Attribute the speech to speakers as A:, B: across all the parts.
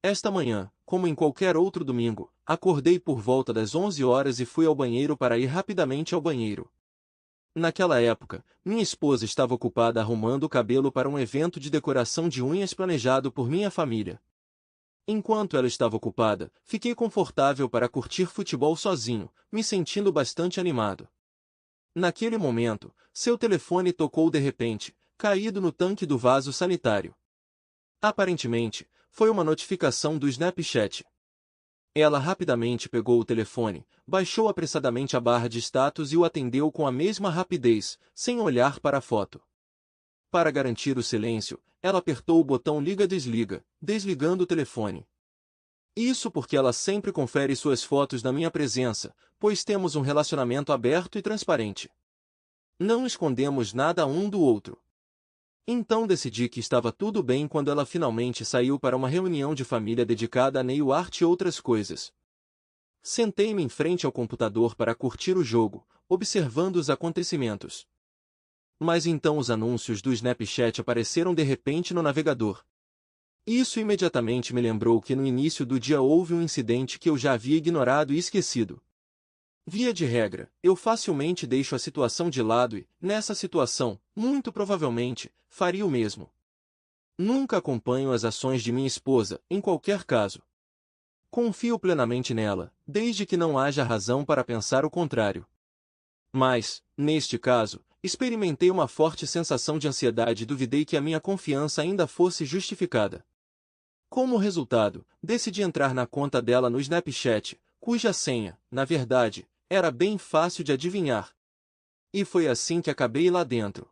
A: Esta manhã, como em qualquer outro domingo, acordei por volta das 11 horas e fui ao banheiro para ir rapidamente ao banheiro. Naquela época, minha esposa estava ocupada arrumando o cabelo para um evento de decoração de unhas planejado por minha família. Enquanto ela estava ocupada, fiquei confortável para curtir futebol sozinho, me sentindo bastante animado. Naquele momento, seu telefone tocou de repente, caído no tanque do vaso sanitário. Aparentemente, foi uma notificação do Snapchat. Ela rapidamente pegou o telefone, baixou apressadamente a barra de status e o atendeu com a mesma rapidez, sem olhar para a foto. Para garantir o silêncio, ela apertou o botão liga-desliga, desligando o telefone. Isso porque ela sempre confere suas fotos na minha presença, pois temos um relacionamento aberto e transparente. Não escondemos nada um do outro. Então decidi que estava tudo bem quando ela finalmente saiu para uma reunião de família dedicada a nail art e outras coisas. Sentei-me em frente ao computador para curtir o jogo, observando os acontecimentos. Mas então os anúncios do Snapchat apareceram de repente no navegador. Isso imediatamente me lembrou que no início do dia houve um incidente que eu já havia ignorado e esquecido. Via de regra, eu facilmente deixo a situação de lado e, nessa situação, muito provavelmente, faria o mesmo. Nunca acompanho as ações de minha esposa, em qualquer caso. Confio plenamente nela, desde que não haja razão para pensar o contrário. Mas, neste caso, experimentei uma forte sensação de ansiedade e duvidei que a minha confiança ainda fosse justificada. Como resultado, decidi entrar na conta dela no Snapchat, cuja senha, na verdade, era bem fácil de adivinhar. E foi assim que acabei lá dentro.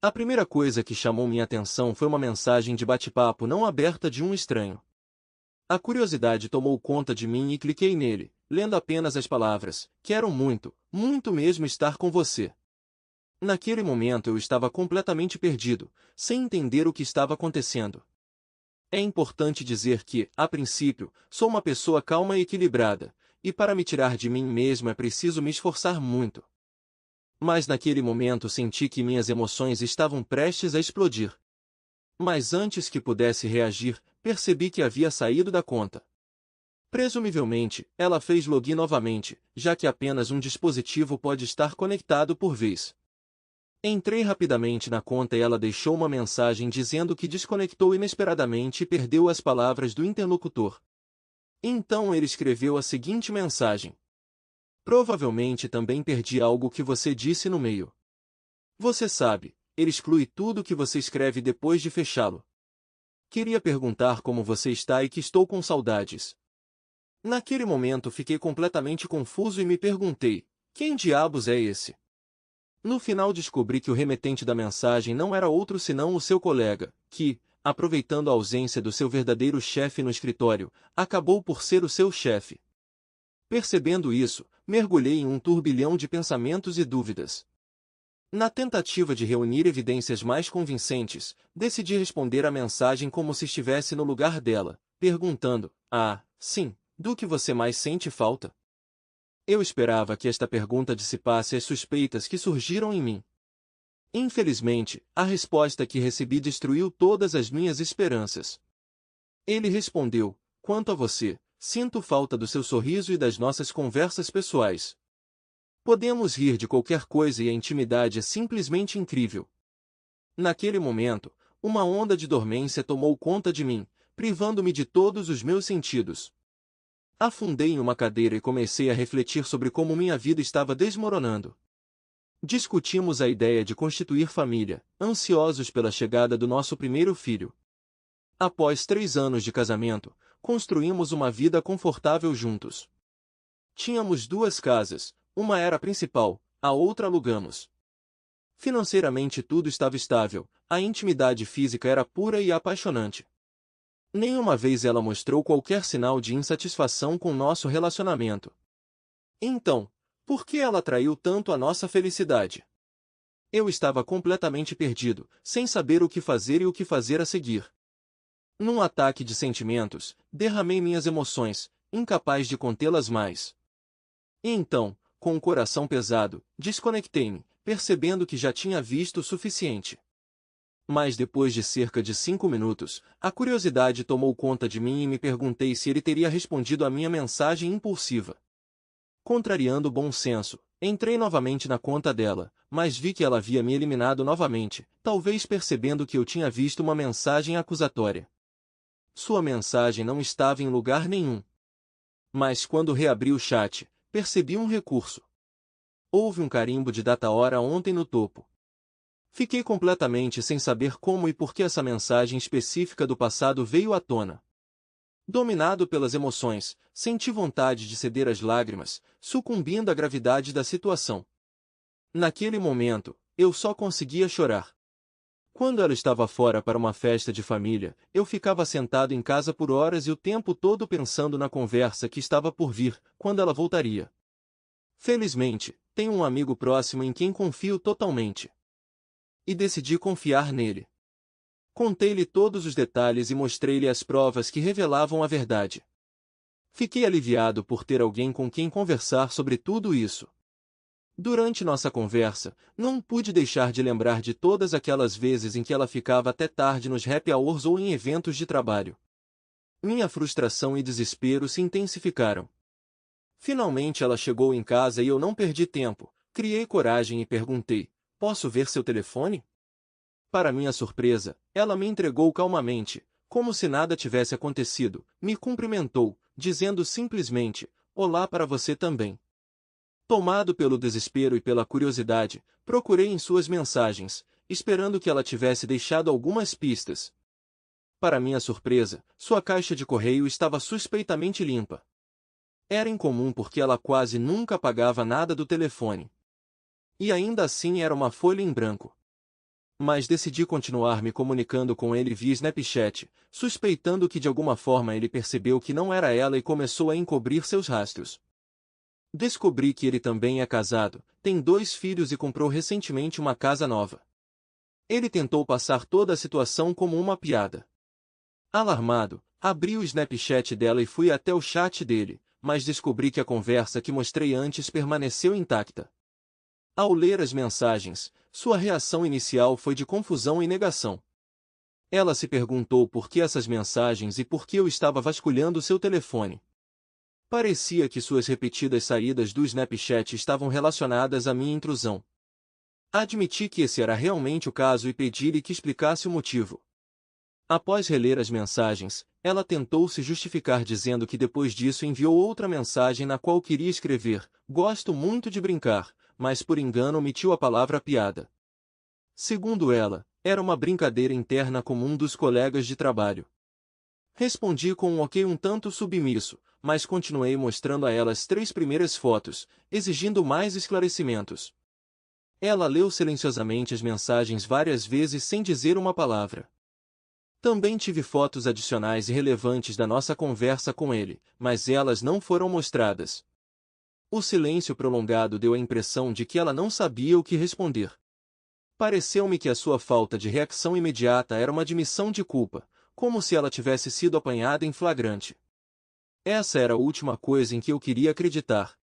A: A primeira coisa que chamou minha atenção foi uma mensagem de bate-papo não aberta de um estranho. A curiosidade tomou conta de mim e cliquei nele, lendo apenas as palavras: "Quero muito, muito mesmo estar com você." Naquele momento eu estava completamente perdido, sem entender o que estava acontecendo. É importante dizer que, a princípio, sou uma pessoa calma e equilibrada, e para me tirar de mim mesmo é preciso me esforçar muito. Mas naquele momento senti que minhas emoções estavam prestes a explodir. Mas antes que pudesse reagir, percebi que havia saído da conta. Presumivelmente, ela fez login novamente, já que apenas um dispositivo pode estar conectado por vez. Entrei rapidamente na conta e ela deixou uma mensagem dizendo que desconectou inesperadamente e perdeu as palavras do interlocutor. Então ele escreveu a seguinte mensagem: "Provavelmente também perdi algo que você disse no meio. Você sabe, ele exclui tudo que você escreve depois de fechá-lo. Queria perguntar como você está e que estou com saudades." Naquele momento fiquei completamente confuso e me perguntei: quem diabos é esse? No final descobri que o remetente da mensagem não era outro senão o seu colega, que, aproveitando a ausência do seu verdadeiro chefe no escritório, acabou por ser o seu chefe. Percebendo isso, mergulhei em um turbilhão de pensamentos e dúvidas. Na tentativa de reunir evidências mais convincentes, decidi responder à mensagem como se estivesse no lugar dela, perguntando: "Ah, sim, do que você mais sente falta?" Eu esperava que esta pergunta dissipasse as suspeitas que surgiram em mim. Infelizmente, a resposta que recebi destruiu todas as minhas esperanças. Ele respondeu: "Quanto a você, sinto falta do seu sorriso e das nossas conversas pessoais. Podemos rir de qualquer coisa e a intimidade é simplesmente incrível." Naquele momento, uma onda de dormência tomou conta de mim, privando-me de todos os meus sentidos. Afundei em uma cadeira e comecei a refletir sobre como minha vida estava desmoronando. Discutimos a ideia de constituir família, ansiosos pela chegada do nosso primeiro filho. Após 3 anos de casamento, construímos uma vida confortável juntos. Tínhamos 2 casas, uma era a principal, a outra alugamos. Financeiramente tudo estava estável, a intimidade física era pura e apaixonante. Nenhuma vez ela mostrou qualquer sinal de insatisfação com nosso relacionamento. Então, por que ela traiu tanto a nossa felicidade? Eu estava completamente perdido, sem saber o que fazer e o que fazer a seguir. Num ataque de sentimentos, derramei minhas emoções, incapaz de contê-las mais. E então, com o coração pesado, desconectei-me, percebendo que já tinha visto o suficiente. Mas depois de cerca de 5 minutos, a curiosidade tomou conta de mim e me perguntei se ele teria respondido à minha mensagem impulsiva. Contrariando o bom senso, entrei novamente na conta dela, mas vi que ela havia me eliminado novamente, talvez percebendo que eu tinha visto uma mensagem acusatória. Sua mensagem não estava em lugar nenhum. Mas quando reabri o chat, percebi um recurso. Houve um carimbo de data-hora ontem no topo. Fiquei completamente sem saber como e por que essa mensagem específica do passado veio à tona. Dominado pelas emoções, senti vontade de ceder às lágrimas, sucumbindo à gravidade da situação. Naquele momento, eu só conseguia chorar. Quando ela estava fora para uma festa de família, eu ficava sentado em casa por horas e o tempo todo pensando na conversa que estava por vir, quando ela voltaria. Felizmente, tenho um amigo próximo em quem confio totalmente. E decidi confiar nele. Contei-lhe todos os detalhes e mostrei-lhe as provas que revelavam a verdade. Fiquei aliviado por ter alguém com quem conversar sobre tudo isso. Durante nossa conversa, não pude deixar de lembrar de todas aquelas vezes em que ela ficava até tarde nos happy hours ou em eventos de trabalho. Minha frustração e desespero se intensificaram. Finalmente ela chegou em casa e eu não perdi tempo, criei coragem e perguntei: "Posso ver seu telefone?" Para minha surpresa, ela me entregou calmamente, como se nada tivesse acontecido, me cumprimentou, dizendo simplesmente: "Olá para você também." Tomado pelo desespero e pela curiosidade, procurei em suas mensagens, esperando que ela tivesse deixado algumas pistas. Para minha surpresa, sua caixa de correio estava suspeitamente limpa. Era incomum porque ela quase nunca apagava nada do telefone. E ainda assim era uma folha em branco. Mas decidi continuar me comunicando com ele via Snapchat, suspeitando que de alguma forma ele percebeu que não era ela e começou a encobrir seus rastros. Descobri que ele também é casado, tem 2 filhos e comprou recentemente uma casa nova. Ele tentou passar toda a situação como uma piada. Alarmado, abri o Snapchat dela e fui até o chat dele, mas descobri que a conversa que mostrei antes permaneceu intacta. Ao ler as mensagens, sua reação inicial foi de confusão e negação. Ela se perguntou por que essas mensagens e por que eu estava vasculhando seu telefone. Parecia que suas repetidas saídas do Snapchat estavam relacionadas à minha intrusão. Admiti que esse era realmente o caso e pedi-lhe que explicasse o motivo. Após reler as mensagens, ela tentou se justificar dizendo que depois disso enviou outra mensagem na qual queria escrever: "Gosto muito de brincar", mas por engano omitiu a palavra piada. Segundo ela, era uma brincadeira interna com um dos colegas de trabalho. Respondi com um ok um tanto submisso, mas continuei mostrando a ela as 3 primeiras fotos, exigindo mais esclarecimentos. Ela leu silenciosamente as mensagens várias vezes sem dizer uma palavra. Também tive fotos adicionais e relevantes da nossa conversa com ele, mas elas não foram mostradas. O silêncio prolongado deu a impressão de que ela não sabia o que responder. Pareceu-me que a sua falta de reação imediata era uma admissão de culpa, como se ela tivesse sido apanhada em flagrante. Essa era a última coisa em que eu queria acreditar.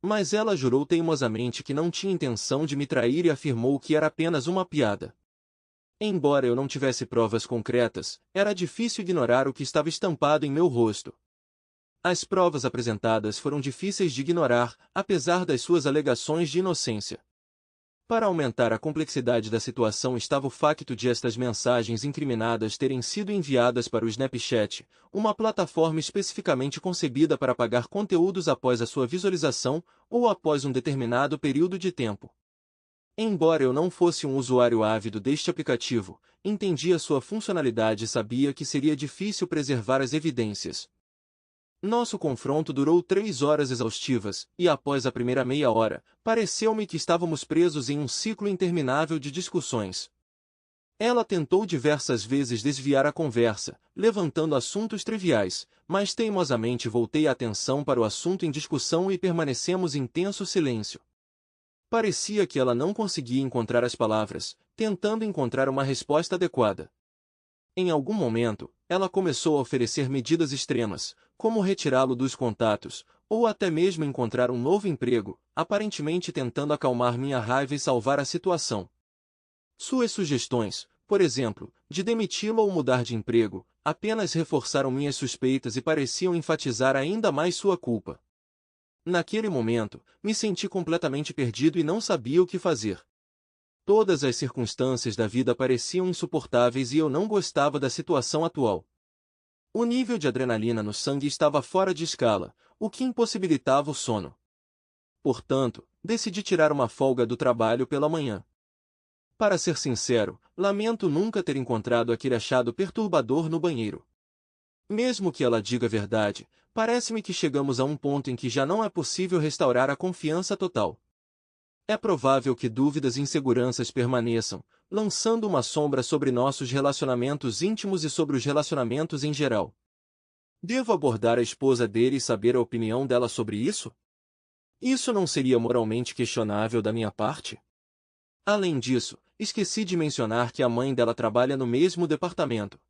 A: Mas ela jurou teimosamente que não tinha intenção de me trair e afirmou que era apenas uma piada. Embora eu não tivesse provas concretas, era difícil ignorar o que estava estampado em meu rosto. As provas apresentadas foram difíceis de ignorar, apesar das suas alegações de inocência. Para aumentar a complexidade da situação estava o facto de estas mensagens incriminadas terem sido enviadas para o Snapchat, uma plataforma especificamente concebida para apagar conteúdos após a sua visualização, ou após um determinado período de tempo. Embora eu não fosse um usuário ávido deste aplicativo, entendia sua funcionalidade e sabia que seria difícil preservar as evidências. Nosso confronto durou 3 horas exaustivas, e após a primeira meia hora, pareceu-me que estávamos presos em um ciclo interminável de discussões. Ela tentou diversas vezes desviar a conversa, levantando assuntos triviais, mas teimosamente voltei a atenção para o assunto em discussão e permanecemos em tenso silêncio. Parecia que ela não conseguia encontrar as palavras, tentando encontrar uma resposta adequada. Em algum momento, ela começou a oferecer medidas extremas, como retirá-lo dos contatos, ou até mesmo encontrar um novo emprego, aparentemente tentando acalmar minha raiva e salvar a situação. Suas sugestões, por exemplo, de demiti-lo ou mudar de emprego, apenas reforçaram minhas suspeitas e pareciam enfatizar ainda mais sua culpa. Naquele momento, me senti completamente perdido e não sabia o que fazer. Todas as circunstâncias da vida pareciam insuportáveis e eu não gostava da situação atual. O nível de adrenalina no sangue estava fora de escala, o que impossibilitava o sono. Portanto, decidi tirar uma folga do trabalho pela manhã. Para ser sincero, lamento nunca ter encontrado aquele achado perturbador no banheiro. Mesmo que ela diga a verdade, parece-me que chegamos a um ponto em que já não é possível restaurar a confiança total. É provável que dúvidas e inseguranças permaneçam, lançando uma sombra sobre nossos relacionamentos íntimos e sobre os relacionamentos em geral. Devo abordar a esposa dele e saber a opinião dela sobre isso? Isso não seria moralmente questionável da minha parte? Além disso, esqueci de mencionar que a mãe dela trabalha no mesmo departamento.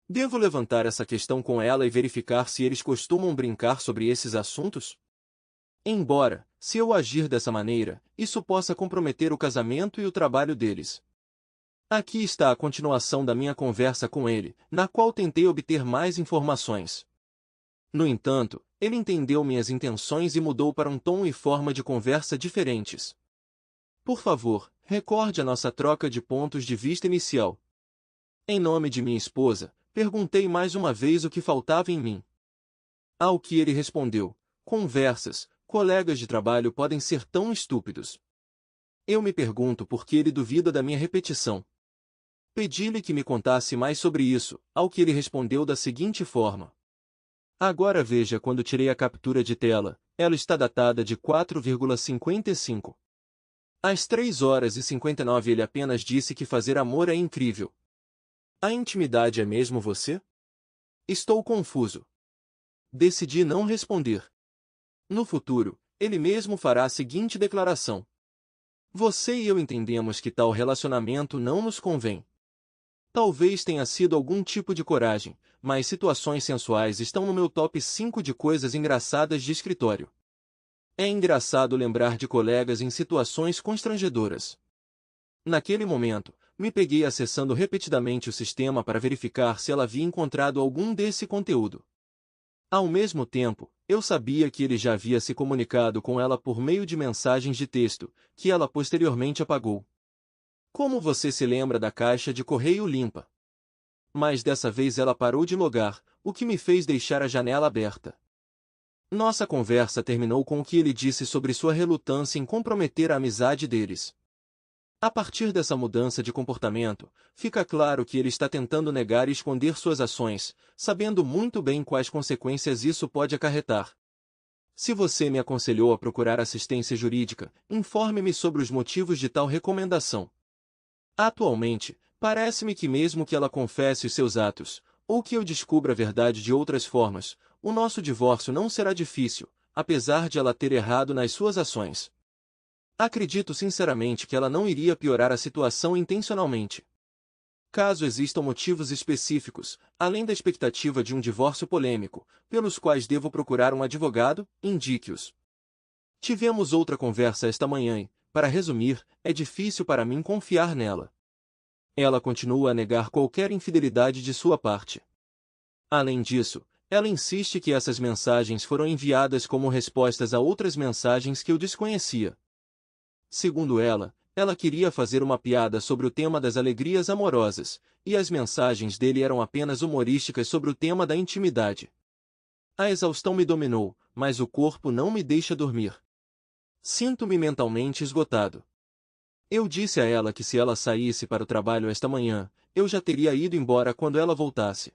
A: Devo levantar essa questão com ela e verificar se eles costumam brincar sobre esses assuntos? Embora, se eu agir dessa maneira, isso possa comprometer o casamento e o trabalho deles. Aqui está a continuação da minha conversa com ele, na qual tentei obter mais informações. No entanto, ele entendeu minhas intenções e mudou para um tom e forma de conversa diferentes. Por favor, recorde a nossa troca de pontos de vista inicial. Em nome de minha esposa, perguntei mais uma vez o que faltava em mim. Ao que ele respondeu: conversas, colegas de trabalho podem ser tão estúpidos. Eu me pergunto por que ele duvida da minha repetição. Pedi-lhe que me contasse mais sobre isso, ao que ele respondeu da seguinte forma. Agora veja quando tirei a captura de tela, ela está datada de 4,55. Às 3h59 ele apenas disse que fazer amor é incrível. A intimidade é mesmo você? Estou confuso. Decidi não responder. No futuro, ele mesmo fará a seguinte declaração. Você e eu entendemos que tal relacionamento não nos convém. Talvez tenha sido algum tipo de coragem, mas situações sensuais estão no meu top 5 de coisas engraçadas de escritório. É engraçado lembrar de colegas em situações constrangedoras. Naquele momento, me peguei acessando repetidamente o sistema para verificar se ela havia encontrado algum desse conteúdo. Ao mesmo tempo, eu sabia que ele já havia se comunicado com ela por meio de mensagens de texto, que ela posteriormente apagou. Como você se lembra da caixa de correio limpa? Mas dessa vez ela parou de logar, o que me fez deixar a janela aberta. Nossa conversa terminou com o que ele disse sobre sua relutância em comprometer a amizade deles. A partir dessa mudança de comportamento, fica claro que ele está tentando negar e esconder suas ações, sabendo muito bem quais consequências isso pode acarretar. Se você me aconselhou a procurar assistência jurídica, informe-me sobre os motivos de tal recomendação. Atualmente, parece-me que mesmo que ela confesse os seus atos, ou que eu descubra a verdade de outras formas, o nosso divórcio não será difícil, apesar de ela ter errado nas suas ações. Acredito sinceramente que ela não iria piorar a situação intencionalmente. Caso existam motivos específicos, além da expectativa de um divórcio polêmico, pelos quais devo procurar um advogado, indique-os. Tivemos outra conversa esta manhã e, para resumir, é difícil para mim confiar nela. Ela continua a negar qualquer infidelidade de sua parte. Além disso, ela insiste que essas mensagens foram enviadas como respostas a outras mensagens que eu desconhecia. Segundo ela, ela queria fazer uma piada sobre o tema das alegrias amorosas, e as mensagens dele eram apenas humorísticas sobre o tema da intimidade. A exaustão me dominou, mas o corpo não me deixa dormir. Sinto-me mentalmente esgotado. Eu disse a ela que se ela saísse para o trabalho esta manhã, eu já teria ido embora quando ela voltasse.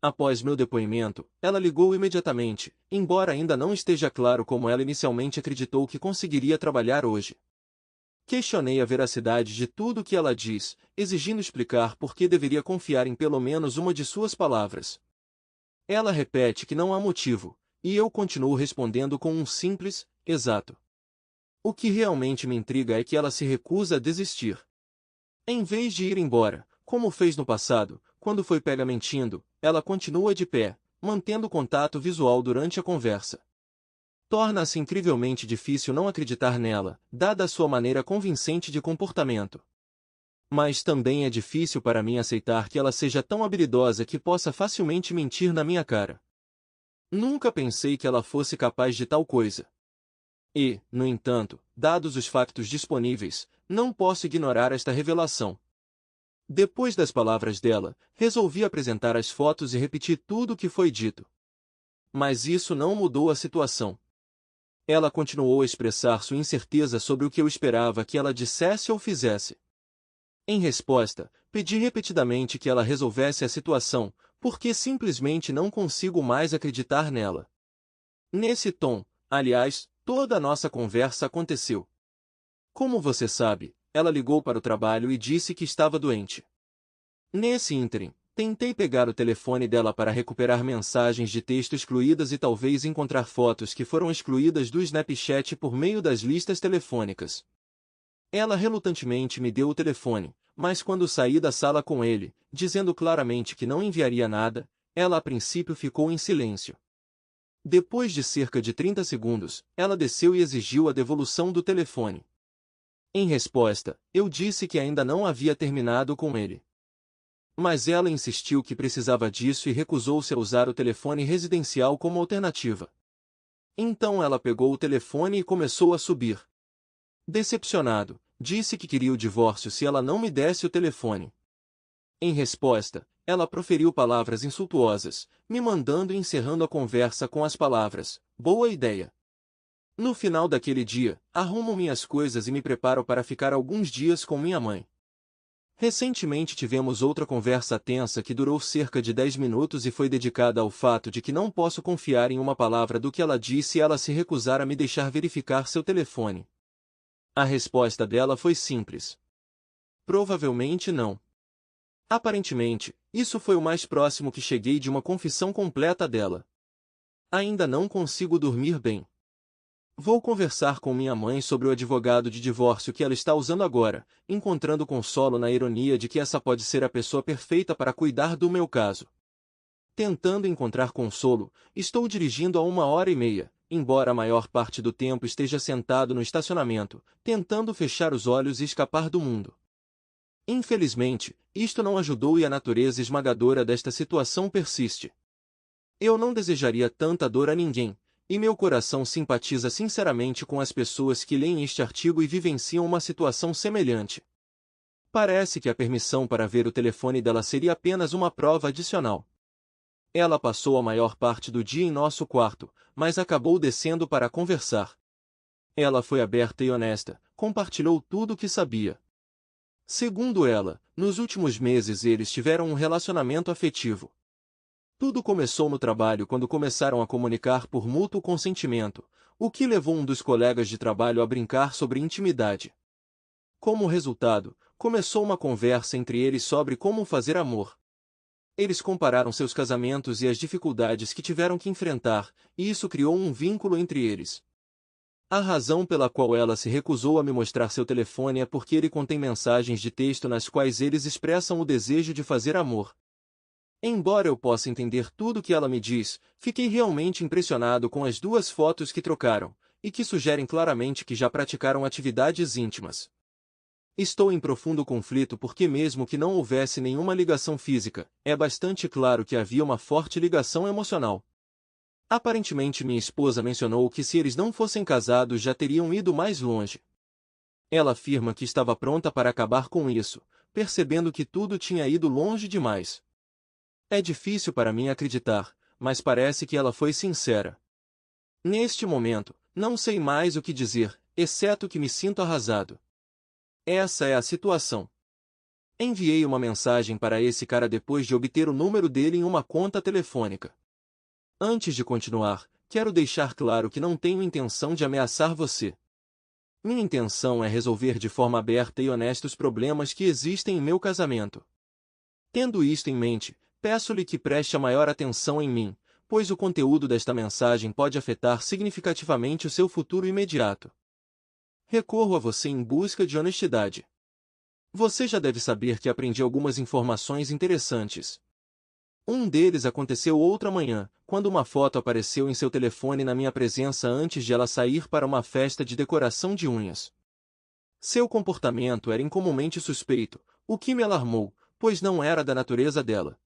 A: Após meu depoimento, ela ligou imediatamente, embora ainda não esteja claro como ela inicialmente acreditou que conseguiria trabalhar hoje. Questionei a veracidade de tudo o que ela diz, exigindo explicar por que deveria confiar em pelo menos uma de suas palavras. Ela repete que não há motivo, e eu continuo respondendo com um simples, exato. O que realmente me intriga é que ela se recusa a desistir. Em vez de ir embora, como fez no passado, quando foi pega mentindo, ela continua de pé, mantendo contato visual durante a conversa. Torna-se incrivelmente difícil não acreditar nela, dada a sua maneira convincente de comportamento. Mas também é difícil para mim aceitar que ela seja tão habilidosa que possa facilmente mentir na minha cara. Nunca pensei que ela fosse capaz de tal coisa. E, no entanto, dados os factos disponíveis, não posso ignorar esta revelação. Depois das palavras dela, resolvi apresentar as fotos e repetir tudo o que foi dito. Mas isso não mudou a situação. Ela continuou a expressar sua incerteza sobre o que eu esperava que ela dissesse ou fizesse. Em resposta, pedi repetidamente que ela resolvesse a situação, porque simplesmente não consigo mais acreditar nela. Nesse tom, aliás, toda a nossa conversa aconteceu. Como você sabe, ela ligou para o trabalho e disse que estava doente. Nesse ínterim, tentei pegar o telefone dela para recuperar mensagens de texto excluídas e talvez encontrar fotos que foram excluídas do Snapchat por meio das listas telefônicas. Ela relutantemente me deu o telefone, mas quando saí da sala com ele, dizendo claramente que não enviaria nada, ela a princípio ficou em silêncio. Depois de cerca de 30 segundos, ela desceu e exigiu a devolução do telefone. Em resposta, eu disse que ainda não havia terminado com ele. Mas ela insistiu que precisava disso e recusou-se a usar o telefone residencial como alternativa. Então ela pegou o telefone e começou a subir. Decepcionado, disse que queria o divórcio se ela não me desse o telefone. Em resposta, ela proferiu palavras insultuosas, me mandando e encerrando a conversa com as palavras: "Boa ideia." No final daquele dia, arrumo minhas coisas e me preparo para ficar alguns dias com minha mãe. Recentemente tivemos outra conversa tensa que durou cerca de 10 minutos e foi dedicada ao fato de que não posso confiar em uma palavra do que ela disse e ela se recusar a me deixar verificar seu telefone. A resposta dela foi simples: provavelmente não. Aparentemente, isso foi o mais próximo que cheguei de uma confissão completa dela. Ainda não consigo dormir bem. Vou conversar com minha mãe sobre o advogado de divórcio que ela está usando agora, encontrando consolo na ironia de que essa pode ser a pessoa perfeita para cuidar do meu caso. Tentando encontrar consolo, estou dirigindo há 1h30, embora a maior parte do tempo esteja sentado no estacionamento, tentando fechar os olhos e escapar do mundo. Infelizmente, isto não ajudou e a natureza esmagadora desta situação persiste. Eu não desejaria tanta dor a ninguém, e meu coração simpatiza sinceramente com as pessoas que leem este artigo e vivenciam uma situação semelhante. Parece que a permissão para ver o telefone dela seria apenas uma prova adicional. Ela passou a maior parte do dia em nosso quarto, mas acabou descendo para conversar. Ela foi aberta e honesta, compartilhou tudo o que sabia. Segundo ela, nos últimos meses eles tiveram um relacionamento afetivo. Tudo começou no trabalho quando começaram a comunicar por mútuo consentimento, o que levou um dos colegas de trabalho a brincar sobre intimidade. Como resultado, começou uma conversa entre eles sobre como fazer amor. Eles compararam seus casamentos e as dificuldades que tiveram que enfrentar, e isso criou um vínculo entre eles. A razão pela qual ela se recusou a me mostrar seu telefone é porque ele contém mensagens de texto nas quais eles expressam o desejo de fazer amor. Embora eu possa entender tudo o que ela me diz, fiquei realmente impressionado com as duas fotos que trocaram, e que sugerem claramente que já praticaram atividades íntimas. Estou em profundo conflito porque mesmo que não houvesse nenhuma ligação física, é bastante claro que havia uma forte ligação emocional. Aparentemente minha esposa mencionou que se eles não fossem casados já teriam ido mais longe. Ela afirma que estava pronta para acabar com isso, percebendo que tudo tinha ido longe demais. É difícil para mim acreditar, mas parece que ela foi sincera. Neste momento, não sei mais o que dizer, exceto que me sinto arrasado. Essa é a situação. Enviei uma mensagem para esse cara depois de obter o número dele em uma conta telefônica. Antes de continuar, quero deixar claro que não tenho intenção de ameaçar você. Minha intenção é resolver de forma aberta e honesta os problemas que existem em meu casamento. Tendo isto em mente, peço-lhe que preste a maior atenção em mim, pois o conteúdo desta mensagem pode afetar significativamente o seu futuro imediato. Recorro a você em busca de honestidade. Você já deve saber que aprendi algumas informações interessantes. Um deles aconteceu outra manhã, quando uma foto apareceu em seu telefone na minha presença antes de ela sair para uma festa de decoração de unhas. Seu comportamento era incomumente suspeito, o que me alarmou, pois não era da natureza dela.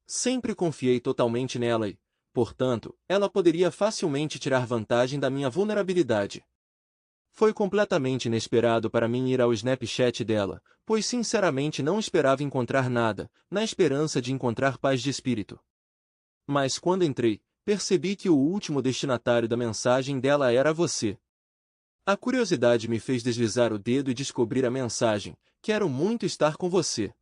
A: Sempre confiei totalmente nela e, portanto, ela poderia facilmente tirar vantagem da minha vulnerabilidade. Foi completamente inesperado para mim ir ao Snapchat dela, pois sinceramente não esperava encontrar nada, na esperança de encontrar paz de espírito. Mas quando entrei, percebi que o último destinatário da mensagem dela era você. A curiosidade me fez deslizar o dedo e descobrir a mensagem: quero muito estar com você.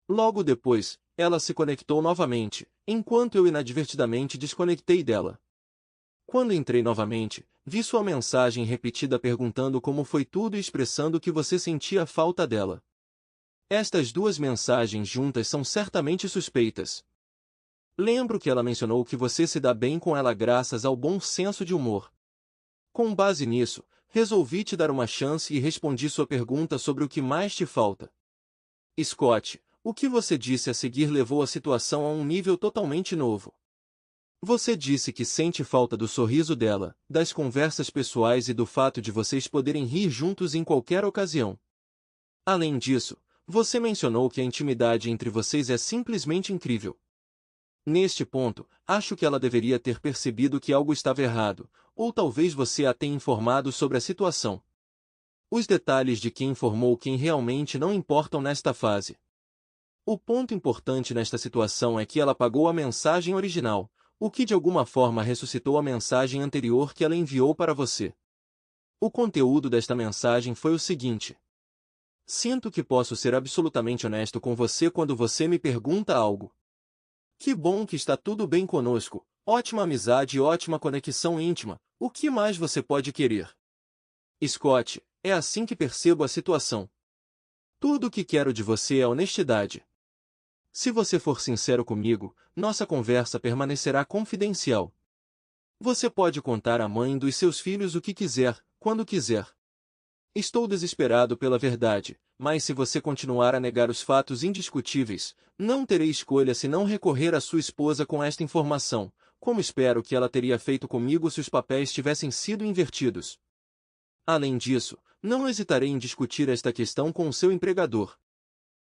A: Logo depois, ela se conectou novamente, enquanto eu inadvertidamente desconectei dela. Quando entrei novamente, vi sua mensagem repetida perguntando como foi tudo e expressando que você sentia falta dela. Estas duas mensagens juntas são certamente suspeitas. Lembro que ela mencionou que você se dá bem com ela graças ao bom senso de humor. Com base nisso, resolvi te dar uma chance e respondi sua pergunta sobre o que mais te falta. Scott, o que você disse a seguir levou a situação a um nível totalmente novo. Você disse que sente falta do sorriso dela, das conversas pessoais e do fato de vocês poderem rir juntos em qualquer ocasião. Além disso, você mencionou que a intimidade entre vocês é simplesmente incrível. Neste ponto, acho que ela deveria ter percebido que algo estava errado, ou talvez você a tenha informado sobre a situação. Os detalhes de quem informou quem realmente não importam nesta fase. O ponto importante nesta situação é que ela apagou a mensagem original, o que de alguma forma ressuscitou a mensagem anterior que ela enviou para você. O conteúdo desta mensagem foi o seguinte: sinto que posso ser absolutamente honesto com você quando você me pergunta algo. Que bom que está tudo bem conosco, ótima amizade e ótima conexão íntima, o que mais você pode querer? Scott, é assim que percebo a situação. Tudo o que quero de você é honestidade. Se você for sincero comigo, nossa conversa permanecerá confidencial. Você pode contar à mãe dos seus filhos o que quiser, quando quiser. Estou desesperado pela verdade, mas se você continuar a negar os fatos indiscutíveis, não terei escolha senão recorrer à sua esposa com esta informação, como espero que ela teria feito comigo se os papéis tivessem sido invertidos. Além disso, não hesitarei em discutir esta questão com o seu empregador.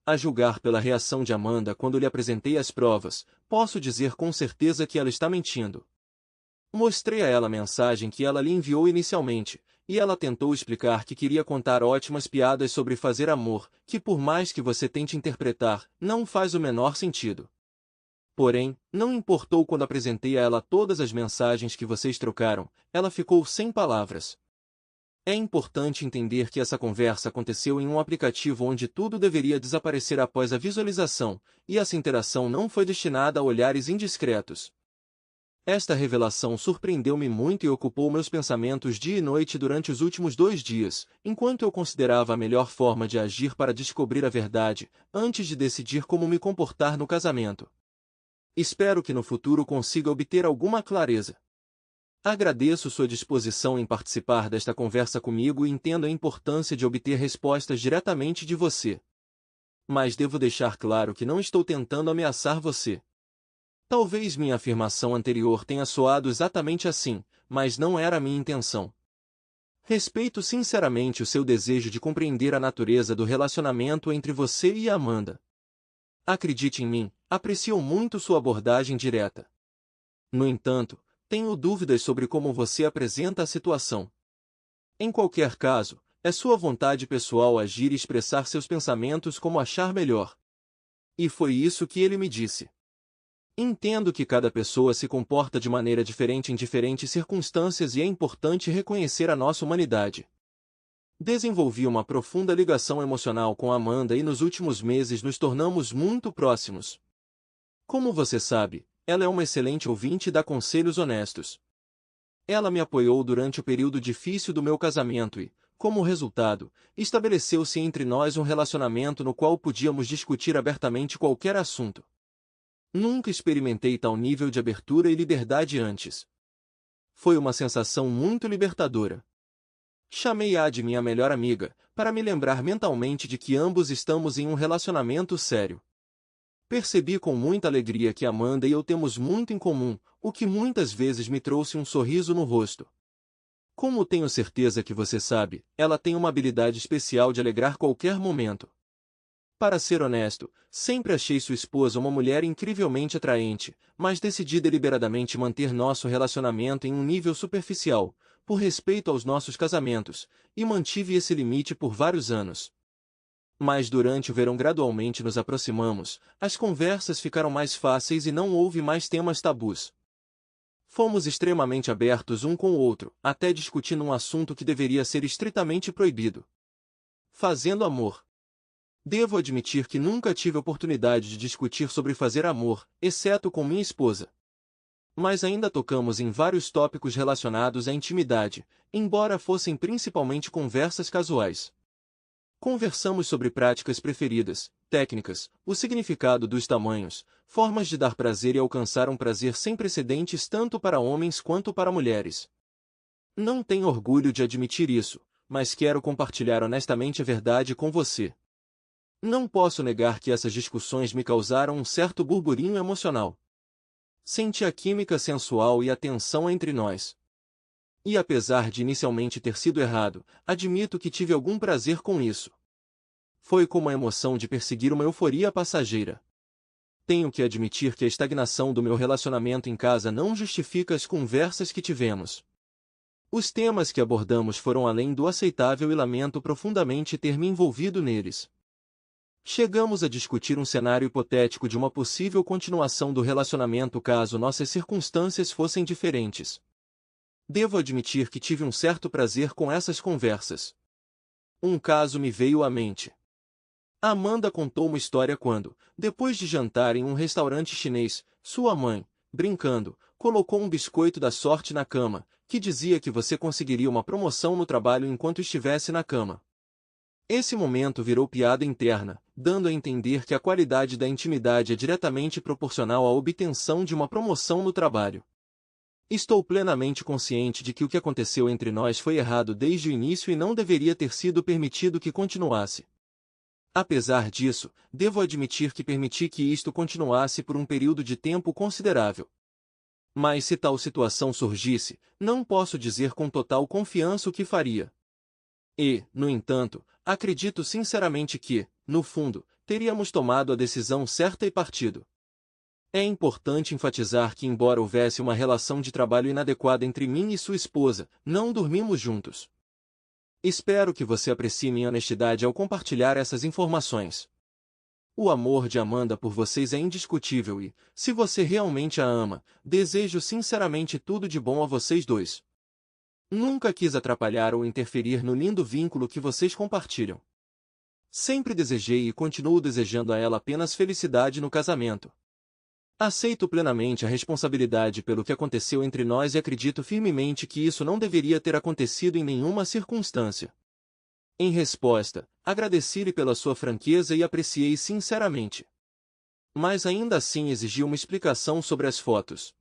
A: A julgar pela reação de Amanda quando lhe apresentei as provas, posso dizer com certeza que ela está mentindo. Mostrei a ela a mensagem que ela lhe enviou inicialmente, e ela tentou explicar que queria contar ótimas piadas sobre fazer amor, que por mais que você tente interpretar, não faz o menor sentido. Porém, não importou quando apresentei a ela todas as mensagens que vocês trocaram, ela ficou sem palavras. É importante entender que essa conversa aconteceu em um aplicativo onde tudo deveria desaparecer após a visualização, e essa interação não foi destinada a olhares indiscretos. Esta revelação surpreendeu-me muito e ocupou meus pensamentos dia e noite durante os últimos 2 dias, enquanto eu considerava a melhor forma de agir para descobrir a verdade, antes de decidir como me comportar no casamento. Espero que no futuro consiga obter alguma clareza. Agradeço sua disposição em participar desta conversa comigo e entendo a importância de obter respostas diretamente de você. Mas devo deixar claro que não estou tentando ameaçar você. Talvez minha afirmação anterior tenha soado exatamente assim, mas não era a minha intenção. Respeito sinceramente o seu desejo de compreender a natureza do relacionamento entre você e Amanda. Acredite em mim, aprecio muito sua abordagem direta. No entanto, tenho dúvidas sobre como você apresenta a situação. Em qualquer caso, é sua vontade pessoal agir e expressar seus pensamentos como achar melhor. E foi isso que ele me disse. Entendo que cada pessoa se comporta de maneira diferente em diferentes circunstâncias e é importante reconhecer a nossa humanidade. Desenvolvi uma profunda ligação emocional com Amanda e nos últimos meses nos tornamos muito próximos. Como você sabe, ela é uma excelente ouvinte e dá conselhos honestos. Ela me apoiou durante o período difícil do meu casamento e, como resultado, estabeleceu-se entre nós um relacionamento no qual podíamos discutir abertamente qualquer assunto. Nunca experimentei tal nível de abertura e liberdade antes. Foi uma sensação muito libertadora. Chamei-a de minha melhor amiga, para me lembrar mentalmente de que ambos estamos em um relacionamento sério. Percebi com muita alegria que Amanda e eu temos muito em comum, o que muitas vezes me trouxe um sorriso no rosto. Como tenho certeza que você sabe, ela tem uma habilidade especial de alegrar qualquer momento. Para ser honesto, sempre achei sua esposa uma mulher incrivelmente atraente, mas decidi deliberadamente manter nosso relacionamento em um nível superficial, por respeito aos nossos casamentos, e mantive esse limite por vários anos. Mas durante o verão gradualmente nos aproximamos, as conversas ficaram mais fáceis e não houve mais temas tabus. Fomos extremamente abertos um com o outro, até discutindo um assunto que deveria ser estritamente proibido. Fazendo amor. Devo admitir que nunca tive oportunidade de discutir sobre fazer amor, exceto com minha esposa. Mas ainda tocamos em vários tópicos relacionados à intimidade, embora fossem principalmente conversas casuais. Conversamos sobre práticas preferidas, técnicas, o significado dos tamanhos, formas de dar prazer e alcançar um prazer sem precedentes tanto para homens quanto para mulheres. Não tenho orgulho de admitir isso, mas quero compartilhar honestamente a verdade com você. Não posso negar que essas discussões me causaram um certo burburinho emocional. Senti a química sensual e a tensão entre nós. E apesar de inicialmente ter sido errado, admito que tive algum prazer com isso. Foi como a emoção de perseguir uma euforia passageira. Tenho que admitir que a estagnação do meu relacionamento em casa não justifica as conversas que tivemos. Os temas que abordamos foram além do aceitável e lamento profundamente ter me envolvido neles. Chegamos a discutir um cenário hipotético de uma possível continuação do relacionamento caso nossas circunstâncias fossem diferentes. Devo admitir que tive um certo prazer com essas conversas. Um caso me veio à mente. Amanda contou uma história quando, depois de jantar em um restaurante chinês, sua mãe, brincando, colocou um biscoito da sorte na cama, que dizia que você conseguiria uma promoção no trabalho enquanto estivesse na cama. Esse momento virou piada interna, dando a entender que a qualidade da intimidade é diretamente proporcional à obtenção de uma promoção no trabalho. Estou plenamente consciente de que o que aconteceu entre nós foi errado desde o início e não deveria ter sido permitido que continuasse. Apesar disso, devo admitir que permiti que isto continuasse por um período de tempo considerável. Mas se tal situação surgisse, não posso dizer com total confiança o que faria. E, no entanto, acredito sinceramente que, no fundo, teríamos tomado a decisão certa e partido. É importante enfatizar que, embora houvesse uma relação de trabalho inadequada entre mim e sua esposa, não dormimos juntos. Espero que você aprecie minha honestidade ao compartilhar essas informações. O amor de Amanda por vocês é indiscutível e, se você realmente a ama, desejo sinceramente tudo de bom a vocês dois. Nunca quis atrapalhar ou interferir no lindo vínculo que vocês compartilham. Sempre desejei e continuo desejando a ela apenas felicidade no casamento. Aceito plenamente a responsabilidade pelo que aconteceu entre nós e acredito firmemente que isso não deveria ter acontecido em nenhuma circunstância. Em resposta, agradeci-lhe pela sua franqueza e apreciei sinceramente. Mas ainda assim exigi uma explicação sobre as fotos.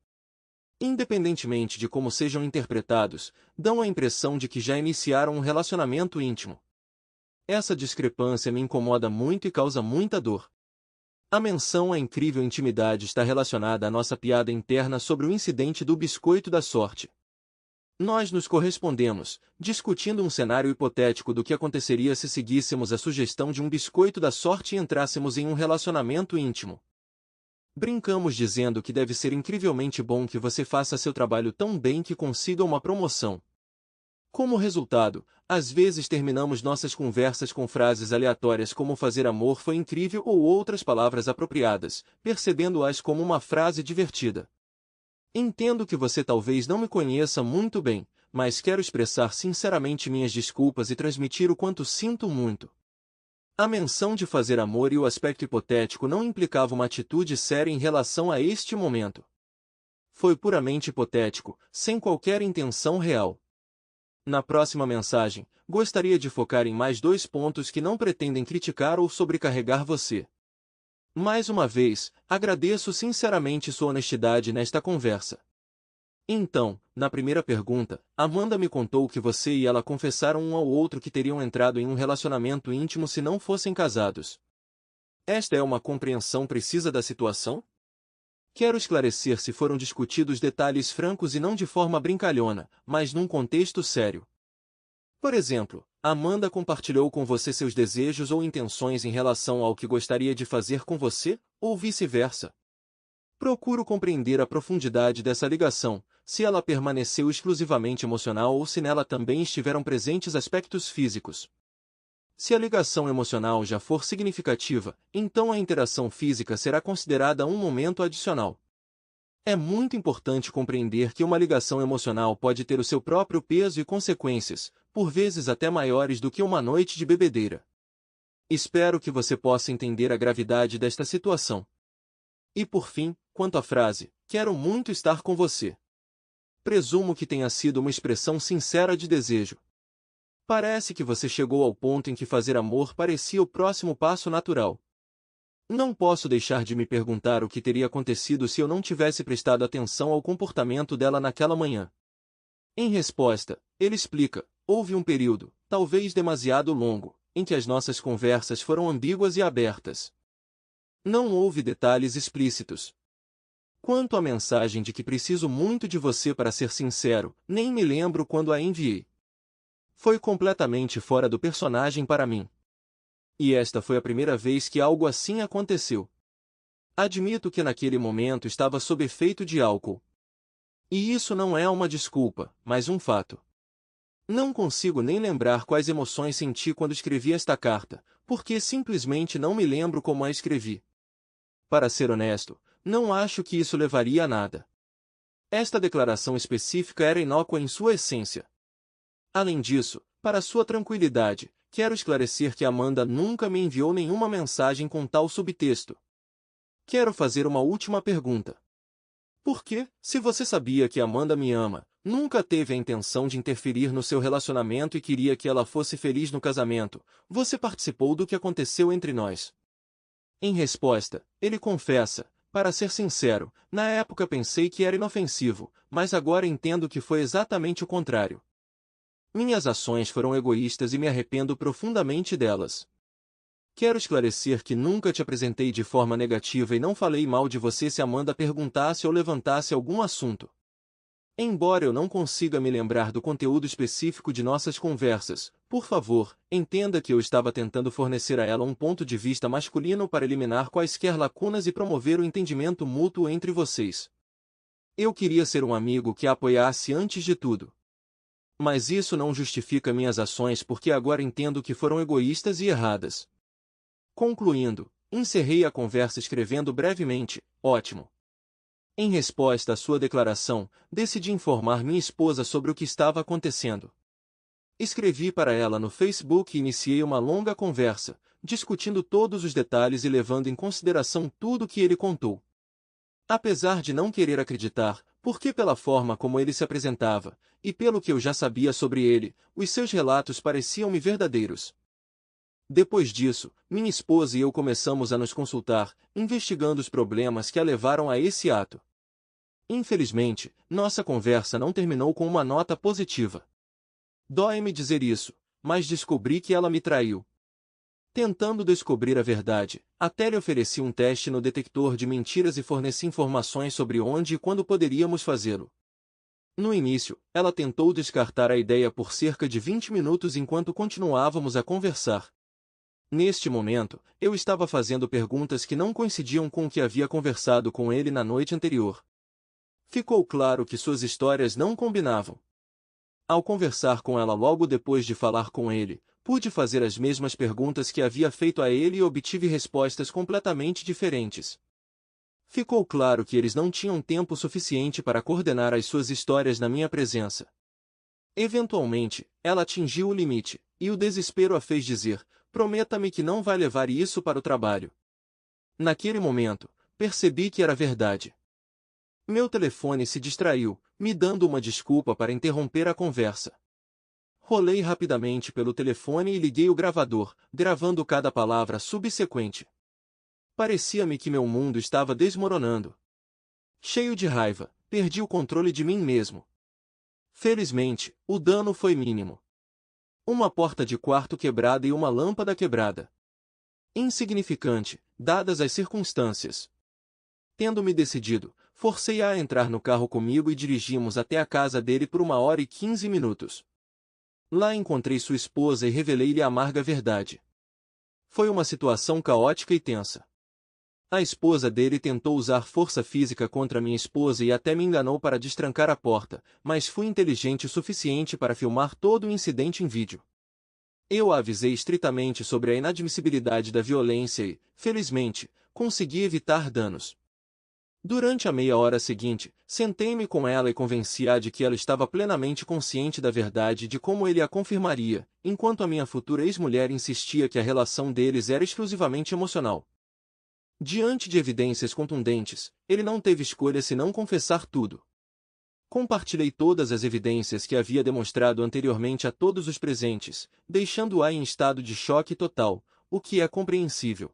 A: Independentemente de como sejam interpretados, dão a impressão de que já iniciaram um relacionamento íntimo. Essa discrepância me incomoda muito e causa muita dor. A menção à incrível intimidade está relacionada à nossa piada interna sobre o incidente do biscoito da sorte. Nós nos correspondemos, discutindo um cenário hipotético do que aconteceria se seguíssemos a sugestão de um biscoito da sorte e entrássemos em um relacionamento íntimo. Brincamos dizendo que deve ser incrivelmente bom que você faça seu trabalho tão bem que consiga uma promoção. Como resultado, às vezes terminamos nossas conversas com frases aleatórias como fazer amor foi incrível ou outras palavras apropriadas, percebendo-as como uma frase divertida. Entendo que você talvez não me conheça muito bem, mas quero expressar sinceramente minhas desculpas e transmitir o quanto sinto muito. A menção de fazer amor e o aspecto hipotético não implicava uma atitude séria em relação a este momento. Foi puramente hipotético, sem qualquer intenção real. Na próxima mensagem, gostaria de focar em mais 2 pontos que não pretendem criticar ou sobrecarregar você. Mais uma vez, agradeço sinceramente sua honestidade nesta conversa. Então, na primeira pergunta, Amanda me contou que você e ela confessaram um ao outro que teriam entrado em um relacionamento íntimo se não fossem casados. Esta é uma compreensão precisa da situação? Quero esclarecer se foram discutidos detalhes francos e não de forma brincalhona, mas num contexto sério. Por exemplo, Amanda compartilhou com você seus desejos ou intenções em relação ao que gostaria de fazer com você, ou vice-versa. Procuro compreender a profundidade dessa ligação, se ela permaneceu exclusivamente emocional ou se nela também estiveram presentes aspectos físicos. Se a ligação emocional já for significativa, então a interação física será considerada um momento adicional. É muito importante compreender que uma ligação emocional pode ter o seu próprio peso e consequências, por vezes até maiores do que uma noite de bebedeira. Espero que você possa entender a gravidade desta situação. E por fim, quanto à frase, quero muito estar com você. Presumo que tenha sido uma expressão sincera de desejo. Parece que você chegou ao ponto em que fazer amor parecia o próximo passo natural. Não posso deixar de me perguntar o que teria acontecido se eu não tivesse prestado atenção ao comportamento dela naquela manhã. Em resposta, ele explica: houve um período, talvez demasiado longo, em que as nossas conversas foram ambíguas e abertas. Não houve detalhes explícitos. Quanto à mensagem de que preciso muito de você para ser sincero, nem me lembro quando a enviei. Foi completamente fora do personagem para mim. E esta foi a primeira vez que algo assim aconteceu. Admito que naquele momento estava sob efeito de álcool. E isso não é uma desculpa, mas um fato. Não consigo nem lembrar quais emoções senti quando escrevi esta carta, porque simplesmente não me lembro como a escrevi. Para ser honesto, não acho que isso levaria a nada. Esta declaração específica era inócua em sua essência. Além disso, para sua tranquilidade, quero esclarecer que Amanda nunca me enviou nenhuma mensagem com tal subtexto. Quero fazer uma última pergunta. Por que, se você sabia que Amanda me ama, nunca teve a intenção de interferir no seu relacionamento e queria que ela fosse feliz no casamento, você participou do que aconteceu entre nós? Em resposta, ele confessa: para ser sincero, na época pensei que era inofensivo, mas agora entendo que foi exatamente o contrário. Minhas ações foram egoístas e me arrependo profundamente delas. Quero esclarecer que nunca te apresentei de forma negativa e não falei mal de você se Amanda perguntasse ou levantasse algum assunto. Embora eu não consiga me lembrar do conteúdo específico de nossas conversas, por favor, entenda que eu estava tentando fornecer a ela um ponto de vista masculino para eliminar quaisquer lacunas e promover o entendimento mútuo entre vocês. Eu queria ser um amigo que a apoiasse antes de tudo. Mas isso não justifica minhas ações porque agora entendo que foram egoístas e erradas. Concluindo, encerrei a conversa escrevendo brevemente: ótimo. Em resposta à sua declaração, decidi informar minha esposa sobre o que estava acontecendo. Escrevi para ela no Facebook e iniciei uma longa conversa, discutindo todos os detalhes e levando em consideração tudo o que ele contou. Apesar de não querer acreditar, porque pela forma como ele se apresentava, e pelo que eu já sabia sobre ele, os seus relatos pareciam-me verdadeiros. Depois disso, minha esposa e eu começamos a nos consultar, investigando os problemas que a levaram a esse ato. Infelizmente, nossa conversa não terminou com uma nota positiva. Dói-me dizer isso, mas descobri que ela me traiu. Tentando descobrir a verdade, até lhe ofereci um teste no detector de mentiras e forneci informações sobre onde e quando poderíamos fazê-lo. No início, ela tentou descartar a ideia por cerca de 20 minutos enquanto continuávamos a conversar. Neste momento, eu estava fazendo perguntas que não coincidiam com o que havia conversado com ele na noite anterior. Ficou claro que suas histórias não combinavam. Ao conversar com ela logo depois de falar com ele, pude fazer as mesmas perguntas que havia feito a ele e obtive respostas completamente diferentes. Ficou claro que eles não tinham tempo suficiente para coordenar as suas histórias na minha presença. Eventualmente, ela atingiu o limite, e o desespero a fez dizer: prometa-me que não vai levar isso para o trabalho. Naquele momento, percebi que era verdade. Meu telefone se distraiu, me dando uma desculpa para interromper a conversa. Rolei rapidamente pelo telefone e liguei o gravador, gravando cada palavra subsequente. Parecia-me que meu mundo estava desmoronando. Cheio de raiva, perdi o controle de mim mesmo. Felizmente, o dano foi mínimo. Uma porta de quarto quebrada e uma lâmpada quebrada. Insignificante, dadas as circunstâncias. Tendo-me decidido, forcei-a a entrar no carro comigo e dirigimos até a casa dele por 1 hora e 15 minutos. Lá encontrei sua esposa e revelei-lhe a amarga verdade. Foi uma situação caótica e tensa. A esposa dele tentou usar força física contra minha esposa e até me enganou para destrancar a porta, mas fui inteligente o suficiente para filmar todo o incidente em vídeo. Eu a avisei estritamente sobre a inadmissibilidade da violência e, felizmente, consegui evitar danos. Durante a meia hora seguinte, sentei-me com ela e convenci-a de que ela estava plenamente consciente da verdade e de como ele a confirmaria, enquanto a minha futura ex-mulher insistia que a relação deles era exclusivamente emocional. Diante de evidências contundentes, ele não teve escolha senão confessar tudo. Compartilhei todas as evidências que havia demonstrado anteriormente a todos os presentes, deixando-a em estado de choque total, o que é compreensível.